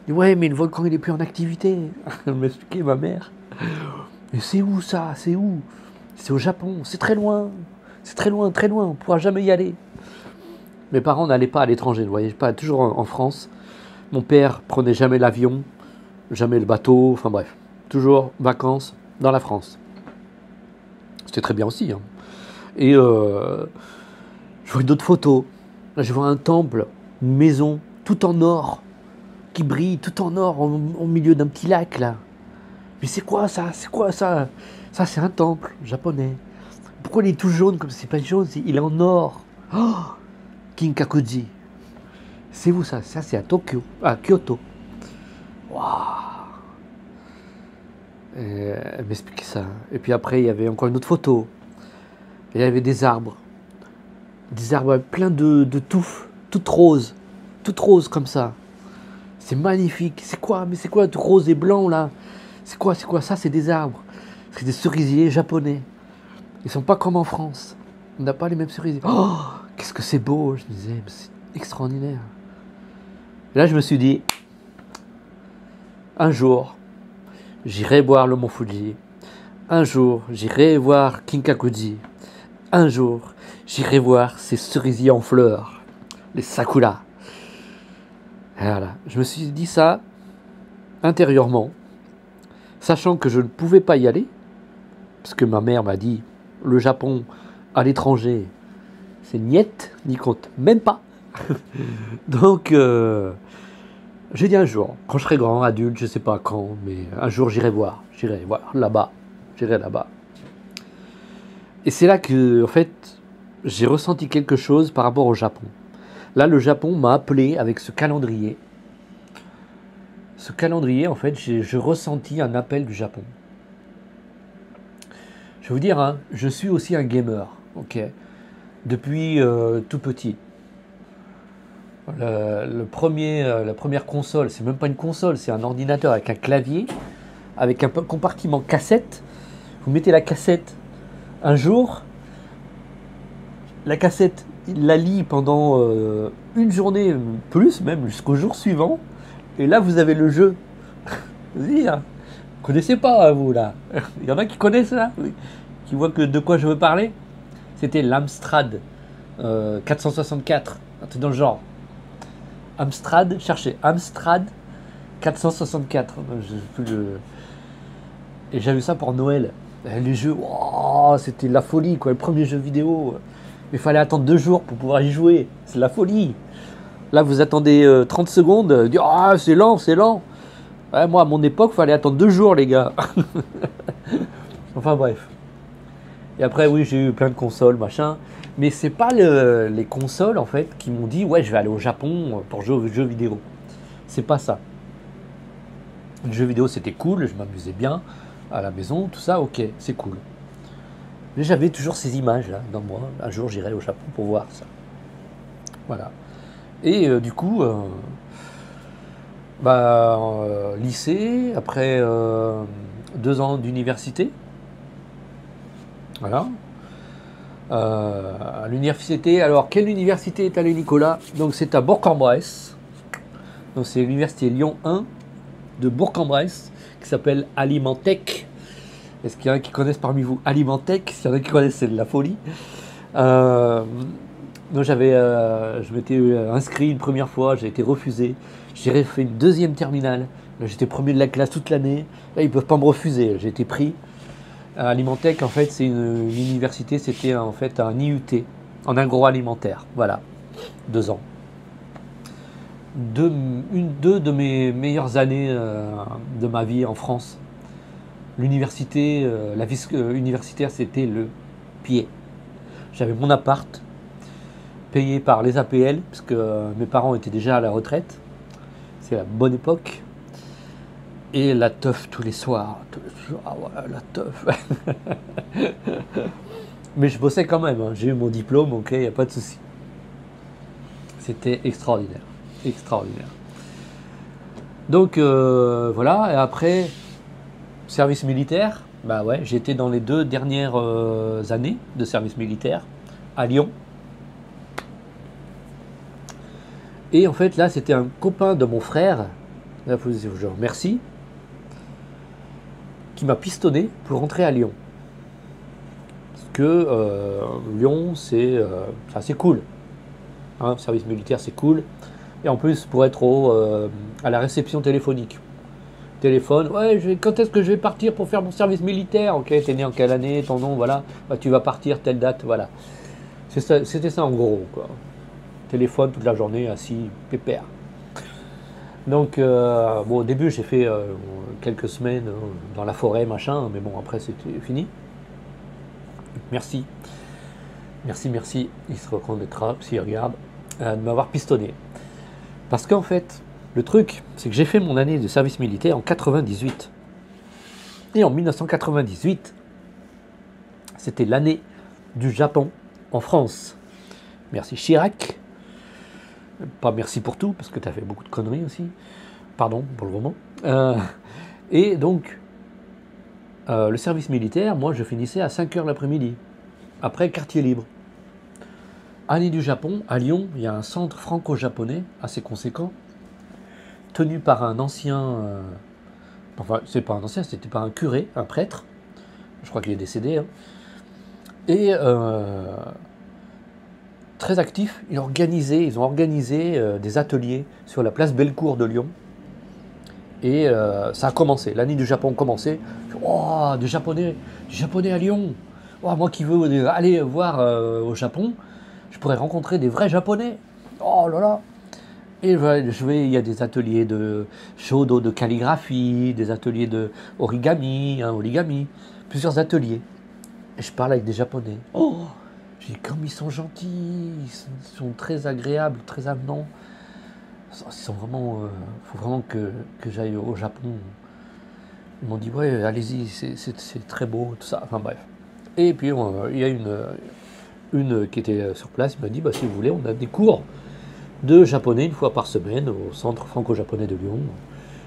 Speaker 1: Je dis, ouais, mais le volcan il est plus en activité. Elle m'expliquait ma mère. Mais c'est où ça? C'est où? C'est au Japon, c'est très loin. C'est très loin, on ne pourra jamais y aller. Mes parents n'allaient pas à l'étranger, ne voyageaient pas, toujours en France. Mon père prenait jamais l'avion, jamais le bateau, enfin bref. Toujours vacances dans la France. C'était très bien aussi, hein. Et je vois d'autres photos. Là, je vois un temple, une maison, tout en or, qui brille, tout en or, au milieu d'un petit lac, là. Mais c'est quoi ça? C'est quoi ça? Ça, c'est un temple japonais. Pourquoi il est tout jaune comme c'est pas jaune? Il est en or. Oh, Kinkakuji. C'est où ça? Ça, c'est à Tokyo, à Kyoto. Waouh! Elle m'expliquait ça. Et puis après, il y avait encore une autre photo. Et il y avait des arbres plein de touffes, toutes roses comme ça. C'est magnifique. C'est quoi? Mais c'est quoi, tout rose et blanc là? C'est quoi? Ça, c'est des arbres. C'est des cerisiers japonais. Ils sont pas comme en France. On n'a pas les mêmes cerisiers. Oh, qu'est-ce que c'est beau, je me disais, c'est extraordinaire. Et là, je me suis dit, un jour, j'irai voir le Mont Fuji. Un jour, j'irai voir Kinkakuji. Un jour, j'irai voir ces cerisiers en fleurs, les sakura. Et voilà, je me suis dit ça intérieurement, sachant que je ne pouvais pas y aller, parce que ma mère m'a dit, le Japon à l'étranger, c'est niette, n'y compte même pas. Donc, j'ai dit un jour, quand je serai grand, adulte, je sais pas quand, mais un jour j'irai voir là-bas, j'irai là-bas. Et c'est là que, en fait, j'ai ressenti quelque chose par rapport au Japon. Là, le Japon m'a appelé avec ce calendrier. Ce calendrier, en fait, je ressentis un appel du Japon. Je vais vous dire, hein, je suis aussi un gamer, ok, depuis tout petit. La première console, c'est même pas une console, c'est un ordinateur avec un clavier, avec un compartiment cassette. Vous mettez la cassette un jour, la cassette, il la lit pendant une journée, plus même, jusqu'au jour suivant. Et là, vous avez le jeu. Vas-y, hein. Vous connaissez pas, vous, là. Il y en a qui connaissent, là, oui. Qui voient que de quoi je veux parler. C'était l'Amstrad 464, un truc dans le genre. Amstrad, cherchez Amstrad 464. Et j'avais ça pour Noël. Les jeux, wow, c'était la folie, quoi. Le premier jeu vidéo. Mais il fallait attendre 2 jours pour pouvoir y jouer. C'est la folie. Là, vous attendez 30 secondes. Ah, c'est lent, c'est lent. Ouais, moi, à mon époque, il fallait attendre 2 jours, les gars. Enfin, bref. Et après, oui, j'ai eu plein de consoles, machin. Mais c'est pas les consoles, en fait, qui m'ont dit, ouais, je vais aller au Japon pour jouer aux jeux vidéo. C'est pas ça. Le jeu vidéo, c'était cool, je m'amusais bien à la maison, tout ça, ok, c'est cool. Mais j'avais toujours ces images là dans moi. Un jour, j'irai au Japon pour voir ça. Voilà. Et du coup, lycée, après 2 ans d'université. Voilà. À l'université, alors quelle université est allé Nicolas? Donc c'est à Bourg-en-Bresse. Donc c'est l'université Lyon 1 de Bourg-en-Bresse qui s'appelle Alimentech. Est-ce qu'il y en a qui connaissent parmi vous Alimentech? S'il y en a qui connaissent, c'est de la folie. Donc je m'étais inscrit une première fois, j'ai été refusé. J'ai fait une deuxième terminale. Là, j'étais premier de la classe toute l'année. Là, ils ne peuvent pas me refuser. J'ai été pris. Alimentech, en fait, c'est une université. C'était en fait un IUT en agroalimentaire. Voilà, 2 ans. Deux de mes meilleures années de ma vie en France. L'université, la vie universitaire, c'était le pied. J'avais mon appart, payé par les APL, parce que mes parents étaient déjà à la retraite. C'est la bonne époque. Et la teuf tous les soirs. Ah ouais, la teuf. Mais je bossais quand même, hein. J'ai eu mon diplôme, ok, il n'y a pas de souci. C'était extraordinaire. Extraordinaire. Donc voilà, et après, service militaire, bah ouais, j'étais dans les 2 dernières années de service militaire à Lyon. Et en fait, là, c'était un copain de mon frère, là, je remercie, qui m'a pistonné pour rentrer à Lyon. Parce que Lyon, c'est assez cool. Hein, service militaire, c'est cool. Et en plus, pour être à la réception téléphonique. Téléphone, ouais, quand est-ce que je vais partir pour faire mon service militaire? Ok, t'es né en quelle année, ton nom, voilà. Bah, tu vas partir, telle date, voilà. C'était ça en gros, quoi. Téléphone toute la journée, assis, pépère. Donc, bon, au début, j'ai fait quelques semaines dans la forêt, machin, mais bon, après, c'était fini. Merci. Merci. Il se reconnaîtra, s'il regarde, de m'avoir pistonné. Parce qu'en fait, le truc, c'est que j'ai fait mon année de service militaire en 98. Et en 1998, c'était l'année du Japon en France. Merci Chirac. Pas merci pour tout, parce que tu as fait beaucoup de conneries aussi. Pardon pour le moment. Et donc, le service militaire, moi je finissais à 5 h l'après-midi, après quartier libre. À l'île du Japon, à Lyon, il y a un centre franco-japonais assez conséquent, tenu par un ancien, enfin c'est pas un ancien, c'était pas un curé, un prêtre, je crois qu'il est décédé, hein, et très actif, ils ont organisé des ateliers sur la place Bellecour de Lyon, et ça a commencé, l'année du Japon a commencé, oh, des Japonais à Lyon, oh, moi qui veux aller voir au Japon, je pourrais rencontrer des vrais Japonais, oh là là. Et il y a des ateliers de shodo, de calligraphie, des ateliers de origami, plusieurs ateliers. Et je parle avec des Japonais. Oh, j'ai dit, comme ils sont gentils, ils sont très agréables, très avenants. Ils sont vraiment, faut vraiment que j'aille au Japon. Ils m'ont dit, ouais, allez-y, c'est très beau, tout ça. Enfin bref. Et puis il y a une qui était sur place, il m'a dit, bah, si vous voulez, on a des cours de japonais une fois par semaine au centre franco-japonais de Lyon.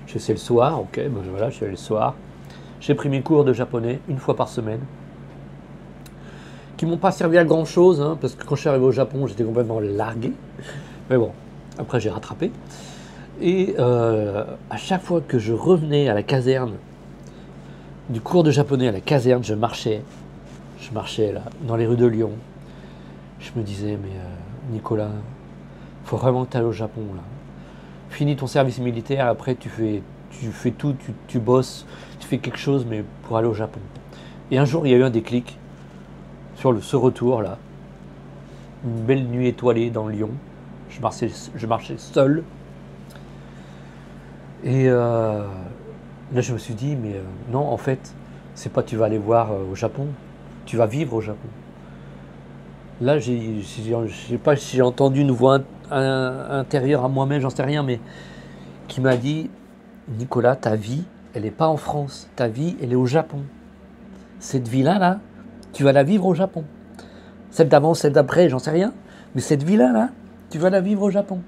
Speaker 1: Je sais le soir, ok, ben voilà, je suis allé le soir. J'ai pris mes cours de japonais une fois par semaine, qui m'ont pas servi à grand chose, hein, parce que quand je suis arrivé au Japon, j'étais complètement largué. Mais bon, après j'ai rattrapé. Et à chaque fois que je revenais à la caserne, du cours de japonais à la caserne, je marchais là, dans les rues de Lyon. Je me disais, mais Nicolas, faut vraiment que tu ailles au Japon là. Finis ton service militaire, après tu fais tout, tu bosses, tu fais quelque chose, mais pour aller au Japon. Et un jour, il y a eu un déclic sur ce retour là. Une belle nuit étoilée dans Lyon. Je marchais seul. Et là, je me suis dit, mais non, en fait, c'est pas tu vas aller voir au Japon, tu vas vivre au Japon. Là, je sais pas si j'ai entendu une voix intérieure à moi-même, j'en sais rien, mais qui m'a dit, Nicolas, ta vie, elle n'est pas en France, ta vie, elle est au Japon. Cette vie-là, là, tu vas la vivre au Japon. Celle d'avant, celle d'après, j'en sais rien, mais cette vie-là, là, tu vas la vivre au Japon.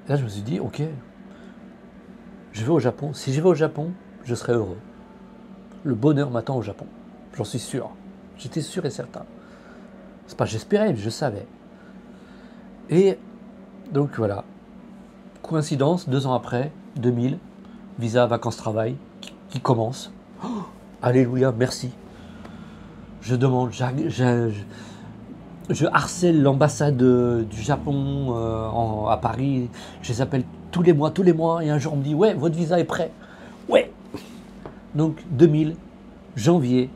Speaker 1: Et là, je me suis dit, ok, je vais au Japon. Si je vais au Japon, je serai heureux. Le bonheur m'attend au Japon, j'en suis sûr. J'étais sûr et certain. C'est pas j'espérais, mais je savais. Et donc voilà. Coïncidence, 2 ans après, 2000, visa vacances-travail qui commence. Oh, alléluia, merci. Je demande, je harcèle l'ambassade du Japon à Paris. Je les appelle tous les mois. Et un jour, on me dit, ouais, votre visa est prêt. Ouais. Donc 2000, janvier,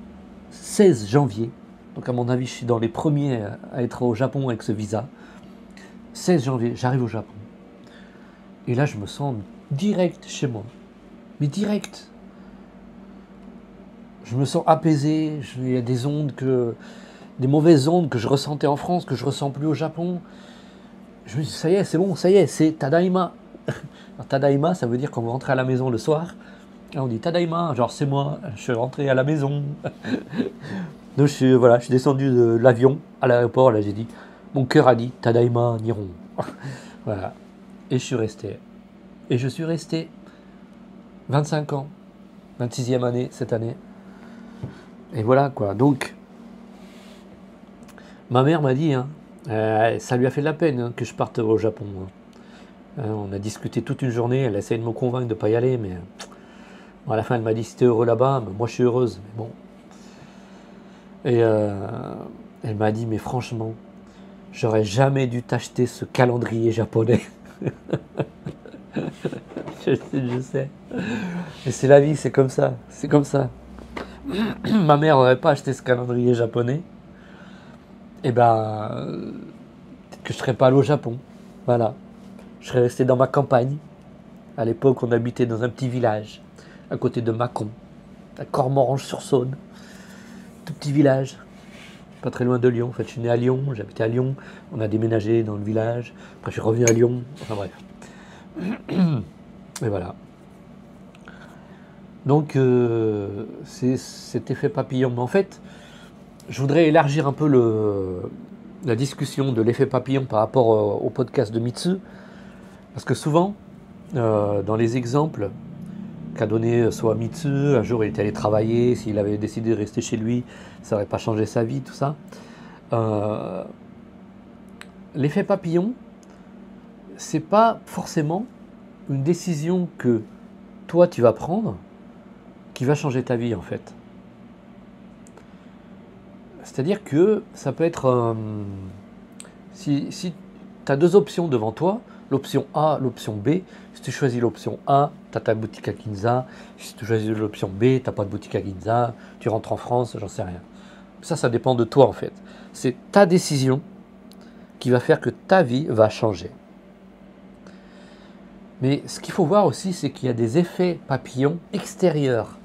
Speaker 1: 16 janvier. Donc à mon avis, je suis dans les premiers à être au Japon avec ce visa. 16 janvier, j'arrive au Japon. Et là, je me sens direct chez moi. Mais direct. Je me sens apaisé. Il y a des mauvaises ondes que je ressentais en France, que je ne ressens plus au Japon. Je me dis, ça y est, c'est bon, ça y est, c'est Tadaima. Alors, Tadaima, ça veut dire quand vous rentrez à la maison le soir. Là, on dit Tadaima, genre c'est moi, je suis rentré à la maison. Donc je suis descendu de l'avion à l'aéroport, là j'ai dit, mon cœur a dit Tadaima Nihon. Voilà. Et je suis resté. Et je suis resté 25 ans, 26e année cette année. Et voilà quoi. Donc, ma mère m'a dit, hein, ça lui a fait de la peine hein, que je parte au Japon. Hein. On a discuté toute une journée, elle a essayé de me convaincre de ne pas y aller, mais à la fin elle m'a dit si t'es heureux là-bas, moi je suis heureuse. Mais bon. Et elle m'a dit, mais franchement, j'aurais jamais dû t'acheter ce calendrier japonais. je sais. Et c'est la vie, c'est comme ça. C'est comme ça. Ma mère n'aurait pas acheté ce calendrier japonais. Et ben, peut-être que je ne serais pas allé au Japon. Voilà. Je serais resté dans ma campagne. À l'époque, on habitait dans un petit village, à côté de Mâcon, à Cormoranche-sur-Saône. Tout petit village, pas très loin de Lyon. En fait, je suis né à Lyon, j'habitais à Lyon. On a déménagé dans le village. Après, je suis revenu à Lyon. Enfin bref. Et voilà. Donc, c'est cet effet papillon. Mais en fait, je voudrais élargir un peu la discussion de l'effet papillon par rapport au podcast de Mitsu. Parce que souvent, dans les exemples qu'a donné soit Mitsu. Un jour, il était allé travailler. S'il avait décidé de rester chez lui, ça n'aurait pas changé sa vie, tout ça. L'effet papillon, c'est pas forcément une décision que toi tu vas prendre qui va changer ta vie en fait. C'est-à-dire que ça peut être si tu as deux options devant toi, l'option A, l'option B. Si tu choisis l'option A, tu as ta boutique à Ginza. Si tu choisis l'option B, tu n'as pas de boutique à Ginza. Tu rentres en France, j'en sais rien. Ça dépend de toi en fait. C'est ta décision qui va faire que ta vie va changer. Mais ce qu'il faut voir aussi, c'est qu'il y a des effets papillons extérieurs.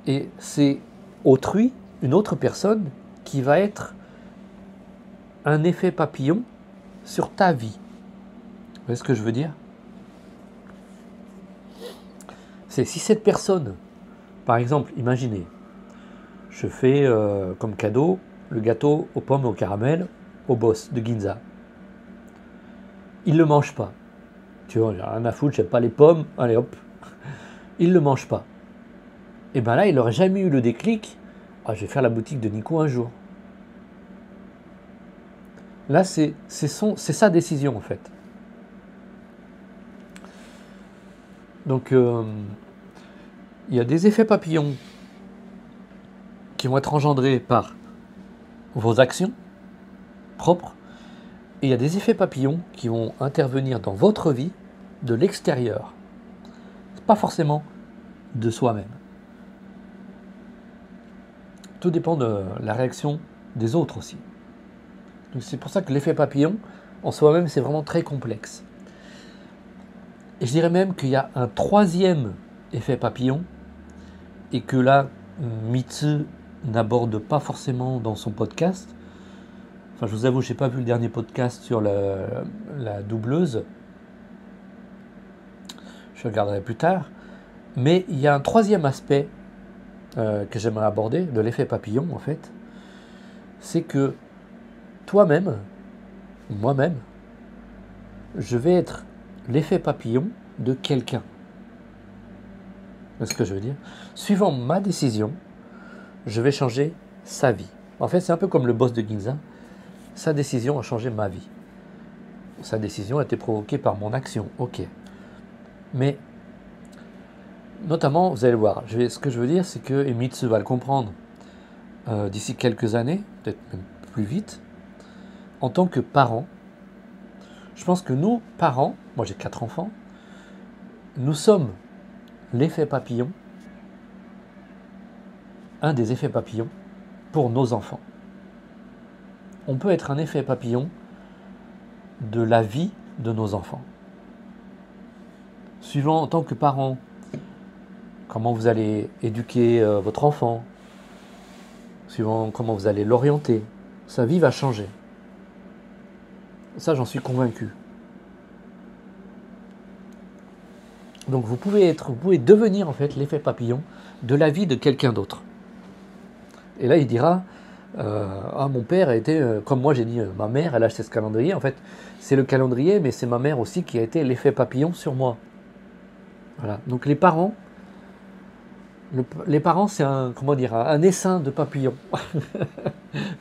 Speaker 1: Et c'est autrui, une autre personne, qui va être un effet papillon sur ta vie. Vous voyez ce que je veux dire? C'est si cette personne, par exemple, imaginez, je fais comme cadeau le gâteau aux pommes et au caramel au boss de Ginza. Il ne le mange pas. Tu vois, j'ai rien à foutre, j'aime pas les pommes, allez hop. Il ne le mange pas. Et bien là, il n'aurait jamais eu le déclic, ah, je vais faire la boutique de Nico un jour. Là, c'est sa décision en fait. Donc, il y a des effets papillons qui vont être engendrés par vos actions propres, et il y a des effets papillons qui vont intervenir dans votre vie de l'extérieur, pas forcément de soi-même. Tout dépend de la réaction des autres aussi. Donc c'est pour ça que l'effet papillon en soi-même c'est vraiment très complexe. Et je dirais même qu'il y a un troisième effet papillon, et que là Mitsu n'aborde pas forcément dans son podcast. Enfin, je vous avoue, je n'ai pas vu le dernier podcast sur la doubleuse. Je regarderai plus tard. Mais il y a un troisième aspect que j'aimerais aborder de l'effet papillon, en fait. C'est que toi-même, moi-même, je vais être l'effet papillon de quelqu'un. C'est ce que je veux dire. Suivant ma décision, je vais changer sa vie. En fait, c'est un peu comme le boss de Ginza. Sa décision a changé ma vie. Sa décision a été provoquée par mon action, ok. Mais, notamment, vous allez le voir, ce que je veux dire, c'est que, et Mitsu va le comprendre, d'ici quelques années, peut-être même plus vite, en tant que parent, je pense que nous, parents, moi j'ai 4 enfants, nous sommes l'effet papillon, un des effets papillons pour nos enfants. On peut être un effet papillon de la vie de nos enfants. Suivant en tant que parent, comment vous allez éduquer votre enfant, suivant comment vous allez l'orienter, sa vie va changer. Ça, j'en suis convaincu. Donc vous pouvez devenir en fait l'effet papillon de la vie de quelqu'un d'autre. Et là, il dira, mon père a été, comme moi j'ai dit, ma mère, elle a acheté ce calendrier. En fait, c'est le calendrier, mais c'est ma mère aussi qui a été l'effet papillon sur moi. Voilà. Donc les parents, c'est un essaim de papillons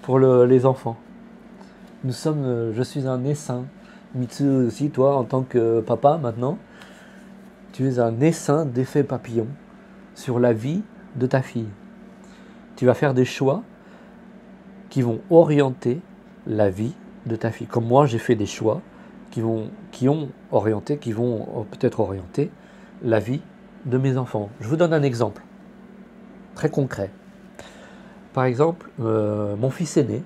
Speaker 1: pour les enfants. Je suis un essaim. Mitsu aussi, toi, en tant que papa maintenant, tu es un essaim d'effets papillons sur la vie de ta fille. Tu vas faire des choix qui vont orienter la vie de ta fille. Comme moi, j'ai fait des choix qui vont peut-être orienter la vie de mes enfants. Je vous donne un exemple très concret. Par exemple, mon fils aîné,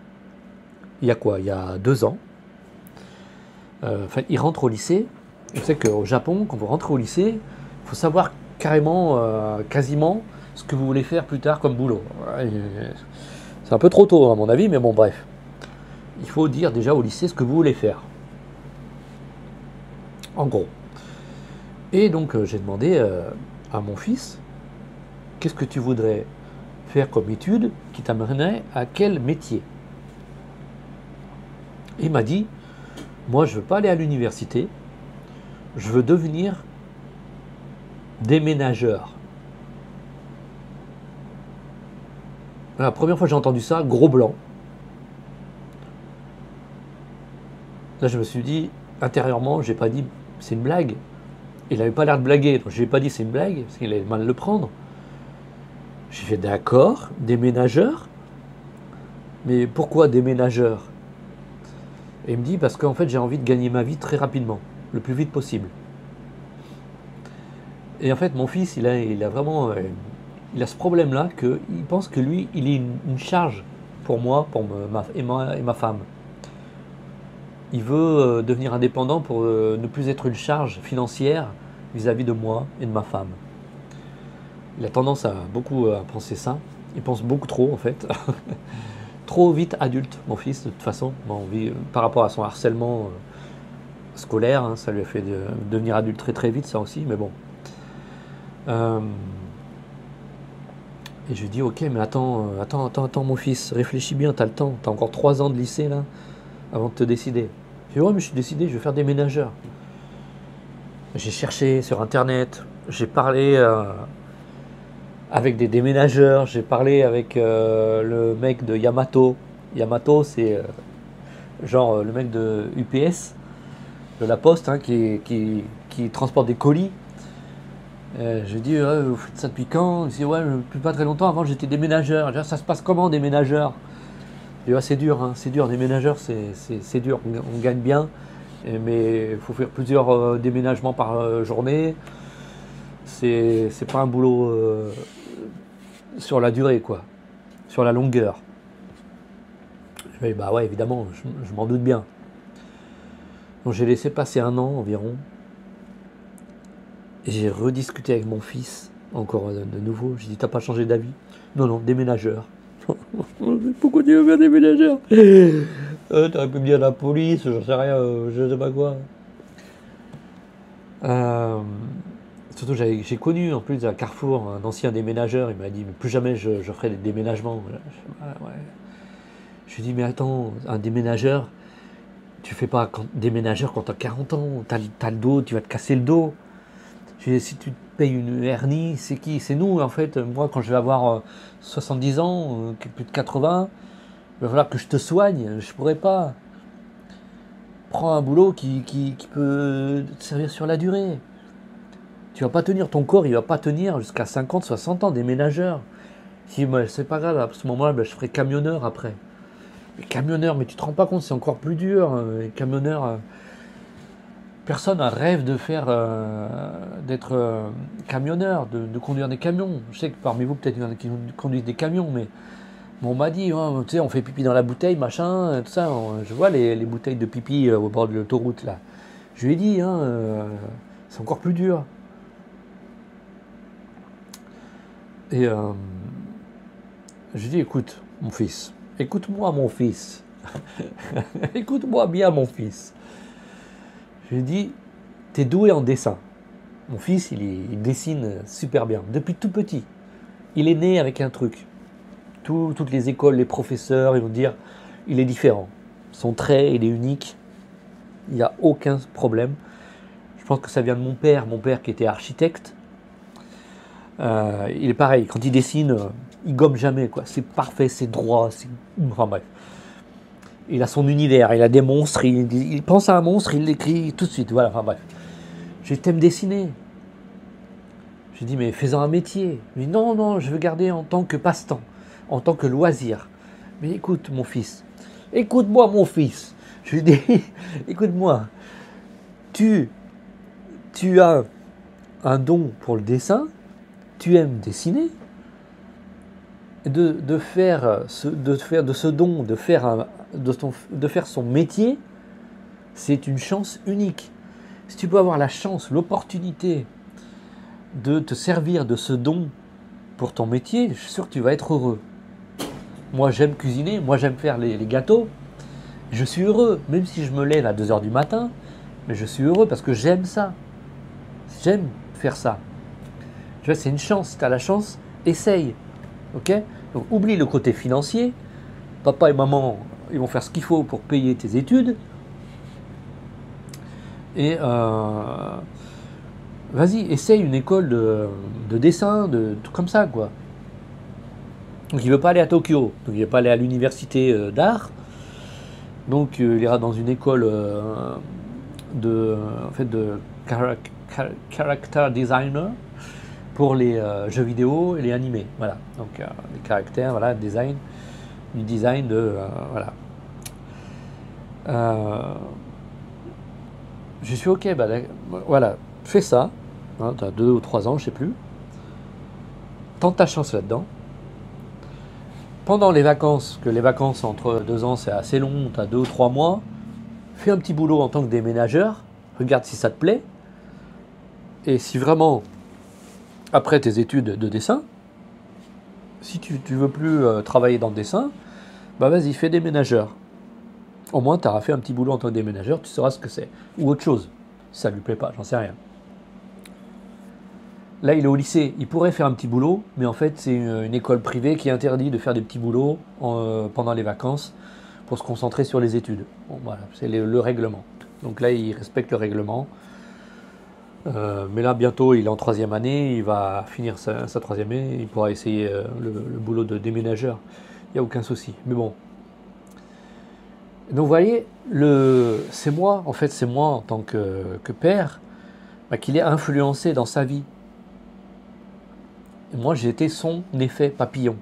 Speaker 1: il y a 2 ans, il rentre au lycée. Vous savez qu'au Japon, quand vous rentrez au lycée, il faut savoir quasiment ce que vous voulez faire plus tard comme boulot. C'est un peu trop tôt à mon avis, mais bon bref. Il faut dire déjà au lycée ce que vous voulez faire. En gros. Et donc j'ai demandé à mon fils, qu'est-ce que tu voudrais faire comme étude qui t'amènerait à quel métier? Et il m'a dit, moi je veux pas aller à l'université, je veux devenir Déménageur. La première fois que j'ai entendu ça, gros blanc. Là, je me suis dit, intérieurement, j'ai pas dit c'est une blague. Il avait pas l'air de blaguer, donc je lui ai pas dit c'est une blague, parce qu'il allait mal le prendre. J'ai fait d'accord, déménageur. Mais pourquoi déménageur? Et il me dit parce qu'en fait j'ai envie de gagner ma vie très rapidement, le plus vite possible. Et en fait mon fils il a vraiment il a ce problème-là qu'il pense que lui il est une charge pour moi, pour ma femme. Il veut devenir indépendant pour ne plus être une charge financière vis-à-vis de moi et de ma femme. Il a tendance à beaucoup à penser ça. Il pense beaucoup trop en fait. Trop vite adulte, mon fils, de toute façon. Bon, par rapport à son harcèlement scolaire, hein, ça lui a fait devenir adulte très très vite, ça aussi, mais bon. Et je lui dis, ok, mais attends, mon fils, réfléchis bien, t'as le temps, t'as encore 3 ans de lycée là, avant de te décider. Je dis, ouais, mais je suis décidé, je vais faire déménageur. J'ai cherché sur internet, j'ai parlé avec des déménageurs, j'ai parlé avec le mec de Yamato. Yamato, c'est genre le mec de UPS, de la Poste, hein, qui transporte des colis. Je lui dis, vous faites ça depuis quand? Il me dit, ouais, depuis pas très longtemps, avant j'étais déménageur. Je dis, ça se passe comment déménageur? Je dis, ouais, c'est dur, hein, c'est dur, déménageur, c'est dur, on gagne bien, mais il faut faire plusieurs déménagements par journée. C'est pas un boulot sur la durée, quoi, sur la longueur. Je dis, bah ouais, évidemment, je m'en doute bien. Donc j'ai laissé passer 1 an environ. Et j'ai rediscuté avec mon fils, encore de nouveau. J'ai dit, t'as pas changé d'avis? Non, non, déménageur. Pourquoi tu veux faire déménageur? T'aurais pu me dire la police, j'en sais rien, je sais pas quoi. Surtout, j'ai connu en plus à Carrefour un ancien déménageur. Il m'a dit, mais plus jamais je ferai des déménagements. Ouais. Je lui ai dit, mais attends, un déménageur, tu fais pas déménageur quand t'as 40 ans, t'as le dos, tu vas te casser le dos. Je lui ai dit, si tu te payes une hernie, c'est qui? C'est nous en fait. Moi, quand je vais avoir 70 ans, plus de 80, il va falloir que je te soigne, je pourrais pas. Prends un boulot qui peut te servir sur la durée. Tu vas pas tenir, ton corps, il va pas tenir jusqu'à 50, 60 ans, déménageur. Si, c'est pas grave, à ce moment-là, je ferai camionneur après. Mais camionneur, mais tu te rends pas compte, c'est encore plus dur. Camionneur, personne n'a rêve de faire, d'être camionneur, de conduire des camions. Je sais que parmi vous, peut-être il y en a qui conduisent des camions, mais on m'a dit, oh, tu sais, on fait pipi dans la bouteille, machin, tout ça. Je vois les bouteilles de pipi au bord de l'autoroute, là. Je lui ai dit, c'est encore plus dur. Et je lui ai dit, écoute, mon fils, écoute-moi, mon fils. Écoute-moi bien, mon fils. Je lui ai dit, t'es doué en dessin. Mon fils, il dessine super bien, depuis tout petit. Il est né avec un truc. Toutes les écoles, les professeurs, ils vont dire, il est différent. Son trait, il est unique. Il n'y a aucun problème. Je pense que ça vient de mon père qui était architecte. Il est pareil, quand il dessine, il gomme jamais, quoi. C'est parfait, c'est droit, enfin bref. Il a son univers, il a des monstres, il pense à un monstre, il l'écrit tout de suite, voilà, enfin bref. Je t'aime dessiner. Je lui dis, mais fais-en un métier. Il dit, non, je veux garder en tant que passe-temps, en tant que loisir. Mais écoute, mon fils, écoute-moi, mon fils. Je lui dis, écoute-moi, tu as un don pour le dessin, tu aimes dessiner, de faire de ce don, de faire son métier, c'est une chance unique. Si tu peux avoir la chance, l'opportunité de te servir de ce don pour ton métier, je suis sûr que tu vas être heureux. Moi, j'aime cuisiner, moi j'aime faire les gâteaux, je suis heureux, même si je me lève à 2h du matin, mais je suis heureux parce que j'aime ça. J'aime faire ça. Tu vois, c'est une chance. Si tu as la chance, essaye. Ok? Donc, oublie le côté financier. Papa et maman, ils vont faire ce qu'il faut pour payer tes études. Et vas-y, essaye une école de dessin, de tout comme ça, quoi. Donc il veut pas aller à Tokyo, donc il veut pas aller à l'université d'art, donc il ira dans une école en fait, de character designer pour les jeux vidéo et les animés, voilà. Donc les caractères, voilà, design, du design de, voilà. Je suis ok, bah, voilà, fais ça, hein, tu as 2 ou 3 ans, je sais plus, tente ta chance là-dedans. Pendant les vacances, que les vacances entre 2 ans c'est assez long, tu as 2 ou 3 mois, fais un petit boulot en tant que déménageur, regarde si ça te plaît, et si vraiment, après tes études de dessin, si tu veux plus travailler dans le dessin, bah vas-y, fais déménageur. Au moins, tu auras fait un petit boulot en tant que déménageur, tu sauras ce que c'est. Ou autre chose, si ça lui plaît pas, j'en sais rien. Là, il est au lycée, il pourrait faire un petit boulot, mais en fait, c'est une école privée qui interdit de faire des petits boulots pendant les vacances pour se concentrer sur les études. Bon, voilà, c'est le règlement. Donc là, il respecte le règlement. Mais là, bientôt, il est en 3e année, il va finir sa 3e année, il pourra essayer le boulot de déménageur. Il n'y a aucun souci. Mais bon. Donc, vous voyez, c'est moi, en fait, c'est moi en tant que père, bah, qu'il est influencé dans sa vie. Et moi, j'ai été son effet papillon.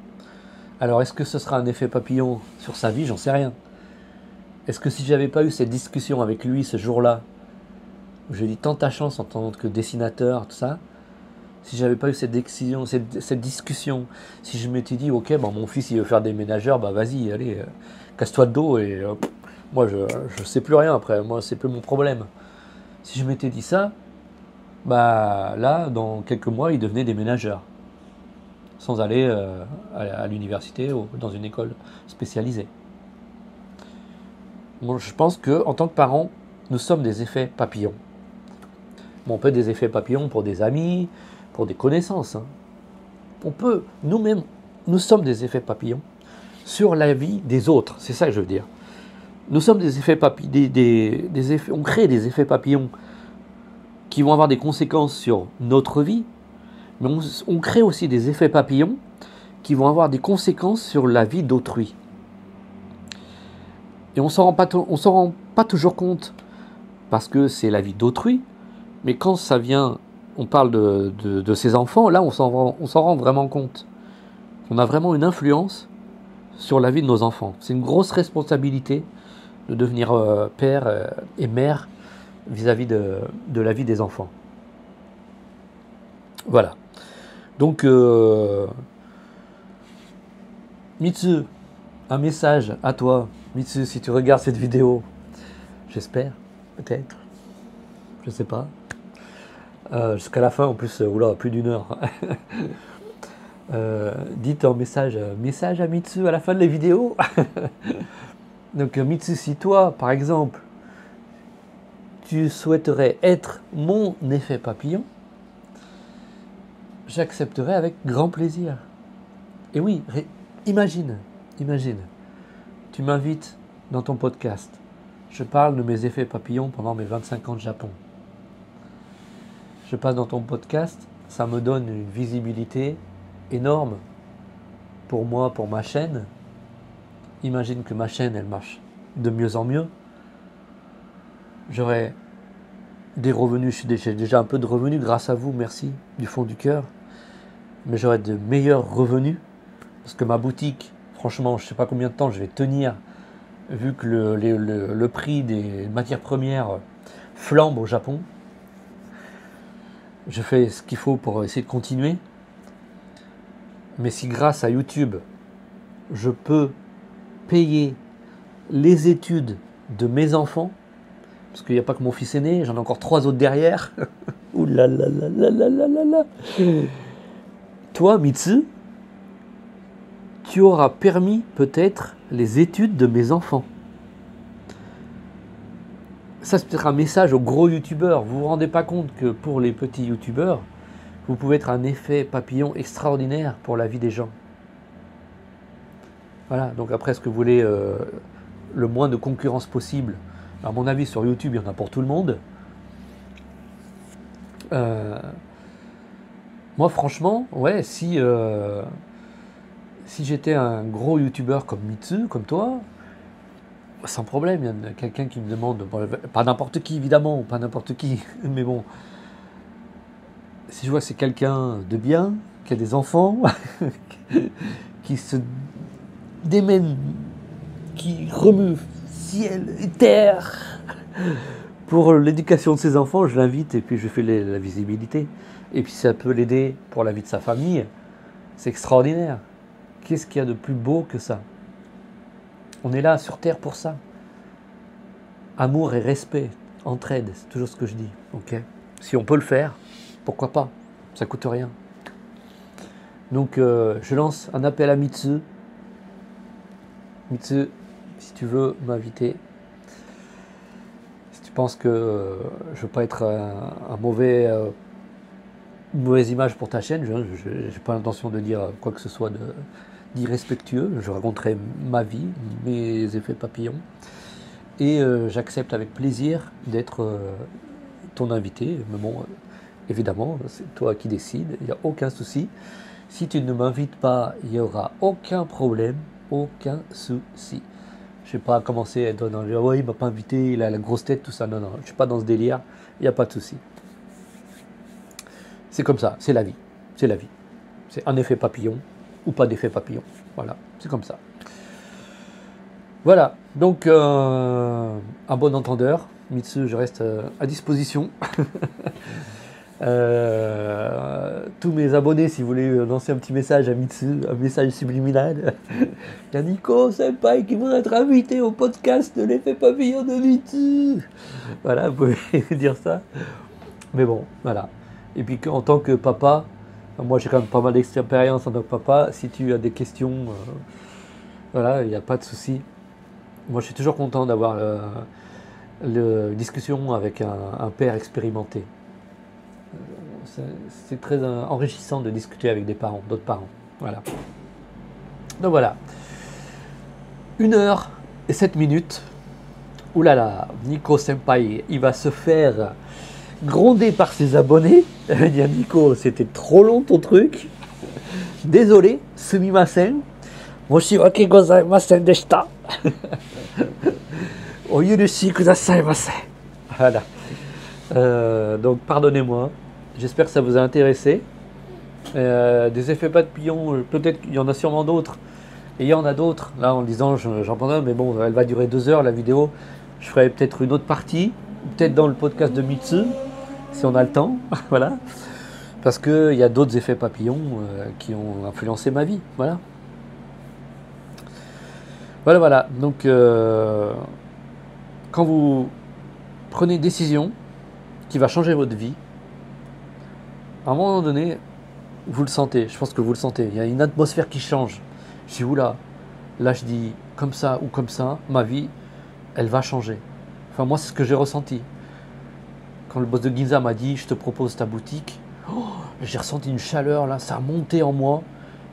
Speaker 1: Alors, est-ce que ce sera un effet papillon sur sa vie? J'en sais rien. Est-ce que si j'avais pas eu cette discussion avec lui ce jour-là, où j'ai dit tant ta chance en tant que dessinateur, tout ça, si j'avais pas eu cette discussion, si je m'étais dit, ok, bon, mon fils il veut faire des ménageurs, bah vas-y, allez, casse-toi de dos et moi je sais plus rien après, moi c'est plus mon problème. Si je m'étais dit ça, bah là, dans quelques mois, il devenait déménageur, sans aller à l'université ou dans une école spécialisée. Moi, je pense que en tant que parents, nous sommes des effets papillons. Bon, on peut être des effets papillons pour des amis, pour des connaissances. Hein. On peut, nous-mêmes, nous sommes des effets papillons sur la vie des autres. C'est ça que je veux dire. Nous sommes des effets papillons, on crée des effets papillons qui vont avoir des conséquences sur notre vie, mais on crée aussi des effets papillons qui vont avoir des conséquences sur la vie d'autrui. Et on ne s'en rend pas toujours compte parce que c'est la vie d'autrui, mais quand ça vient, on parle de ses enfants, là on s'en rend vraiment compte. On a vraiment une influence sur la vie de nos enfants. C'est une grosse responsabilité de devenir père et mère vis-à-vis de la vie des enfants. Voilà. Donc, Mitsu, un message à toi. Mitsu, si tu regardes cette vidéo, j'espère, peut-être, je sais pas. Jusqu'à la fin, en plus, oula, plus d'1 heure. Dites en message à Mitsu à la fin de la vidéo. Donc Mitsu, si toi, par exemple, tu souhaiterais être mon effet papillon, j'accepterais avec grand plaisir. Et oui, imagine, tu m'invites dans ton podcast. Je parle de mes effets papillons pendant mes 25 ans de Japon. Je passe dans ton podcast, ça me donne une visibilité énorme pour moi, pour ma chaîne. Imagine que ma chaîne, elle marche de mieux en mieux. J'aurai des revenus, j'ai déjà un peu de revenus grâce à vous, merci du fond du cœur. Mais j'aurai de meilleurs revenus parce que ma boutique, franchement, je ne sais pas combien de temps je vais tenir vu que le prix des matières premières flambe au Japon. Je fais ce qu'il faut pour essayer de continuer. Mais si grâce à YouTube, je peux payer les études de mes enfants, parce qu'il n'y a pas que mon fils aîné, j'en ai encore 3 autres derrière. Ouh là là là là là là là là. Toi, Mitsu, tu auras permis peut-être les études de mes enfants. Ça, c'est peut-être un message aux gros youtubeurs. Vous ne vous rendez pas compte que pour les petits youtubeurs, vous pouvez être un effet papillon extraordinaire pour la vie des gens. Voilà, donc après, est-ce que vous voulez le moins de concurrence possible? À mon avis, sur YouTube, il y en a pour tout le monde. Moi, franchement, ouais, si j'étais un gros youtubeur comme Mitsu, comme toi, sans problème, il y a quelqu'un qui me demande, bon, pas n'importe qui évidemment, pas n'importe qui, mais bon, si je vois que c'est quelqu'un de bien, qui a des enfants, qui se démène, qui remue ciel et terre pour l'éducation de ses enfants, je l'invite et puis je fais la visibilité. Et puis ça peut l'aider pour la vie de sa famille, c'est extraordinaire. Qu'est-ce qu'il y a de plus beau que ça? On est là sur terre pour ça. Amour et respect, entraide, c'est toujours ce que je dis. Okay, si on peut le faire, pourquoi pas? Ça coûte rien. Donc je lance un appel à Mitsu. Mitsu, si tu veux m'inviter, si tu penses que je veux pas être une mauvaise image pour ta chaîne, je n'ai pas l'intention de dire quoi que ce soit d'irrespectueux. Je raconterai ma vie, mes effets papillons. Et j'accepte avec plaisir d'être ton invité. Mais bon, évidemment, c'est toi qui décides, il n'y a aucun souci. Si tu ne m'invites pas, il n'y aura aucun problème, aucun souci. Je ne vais pas commencer à être dans le « ouais, il ne m'a pas invité, il a la grosse tête », tout ça. Non, non, je ne suis pas dans ce délire, il n'y a pas de souci. C'est comme ça, c'est la vie. C'est la vie. C'est un effet papillon ou pas d'effet papillon. Voilà, c'est comme ça. Voilà, donc un bon entendeur. Mitsu, je reste à disposition. Tous mes abonnés, si vous voulez lancer un petit message à Mitsu, un message subliminal. Il y a Nico Senpai qui voudrait être invité au podcast de l'effet papillon de Mitsu. Voilà, vous pouvez dire ça. Mais bon, voilà. Et puis en tant que papa, moi j'ai quand même pas mal d'expérience en tant que papa. Si tu as des questions, voilà, il n'y a pas de souci. Moi je suis toujours content d'avoir une discussion avec un père expérimenté. C'est très enrichissant de discuter avec des parents, d'autres parents. Voilà. Donc voilà. 1h07. Ouh là là, Nico Senpai, il va se faire gronder par ses abonnés. Il va dire Nico, c'était trop long ton truc. Désolé, sumimasen. Moshi wake gozaimasen deshita. Oyurushi kudasaimasen. Voilà. Donc pardonnez-moi. J'espère que ça vous a intéressé. Des effets papillons, peut-être qu'il y en a sûrement d'autres. Et il y en a d'autres. Là, en disant, j'en prends un, mais bon, elle va durer 2 heures la vidéo. Je ferai peut-être une autre partie, peut-être dans le podcast de Mitsu, si on a le temps. Voilà. Parce qu'il y a d'autres effets papillons qui ont influencé ma vie. Voilà. Voilà, voilà. Donc, quand vous prenez une décision qui va changer votre vie, à un moment donné, vous le sentez, je pense que vous le sentez, il y a une atmosphère qui change. Je dis, oula, là je dis comme ça ou comme ça, ma vie, elle va changer. Enfin, moi, c'est ce que j'ai ressenti. Quand le boss de Ginza m'a dit, je te propose ta boutique, oh, j'ai ressenti une chaleur, là, ça a monté en moi.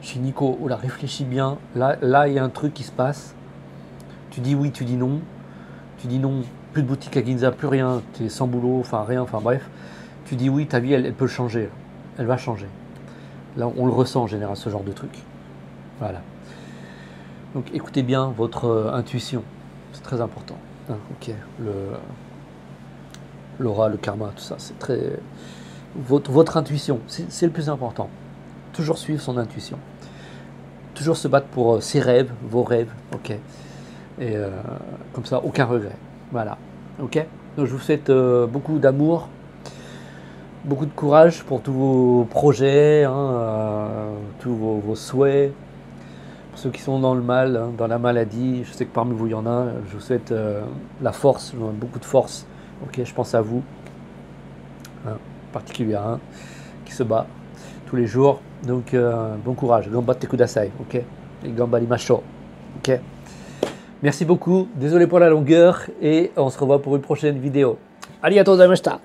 Speaker 1: Je dis, Nico, oula, réfléchis bien, là, il y a un truc qui se passe. Tu dis oui, tu dis non. Tu dis non, plus de boutique à Ginza, plus rien, tu es sans boulot, enfin rien, enfin bref. Tu dis oui, ta vie, elle peut changer. Elle va changer. Là, on le ressent en général, ce genre de truc. Voilà. Donc, écoutez bien votre intuition. C'est très important. Hein, ok. L'aura, le karma, tout ça, c'est très... Votre intuition, c'est le plus important. Toujours suivre son intuition. Toujours se battre pour ses rêves, vos rêves. Ok. Et comme ça, aucun regret. Voilà. Ok. Donc, je vous souhaite beaucoup d'amour. Beaucoup de courage pour tous vos projets, hein, tous vos souhaits. Pour ceux qui sont dans le mal, hein, dans la maladie, je sais que parmi vous il y en a, je vous souhaite la force, beaucoup de force. Ok, je pense à vous, hein, en particulier à un qui se bat tous les jours. Donc bon courage, gambatte kudasai, ok, et gambarimashou, ok. Merci beaucoup, désolé pour la longueur et on se revoit pour une prochaine vidéo. Arigatou gozaimashita.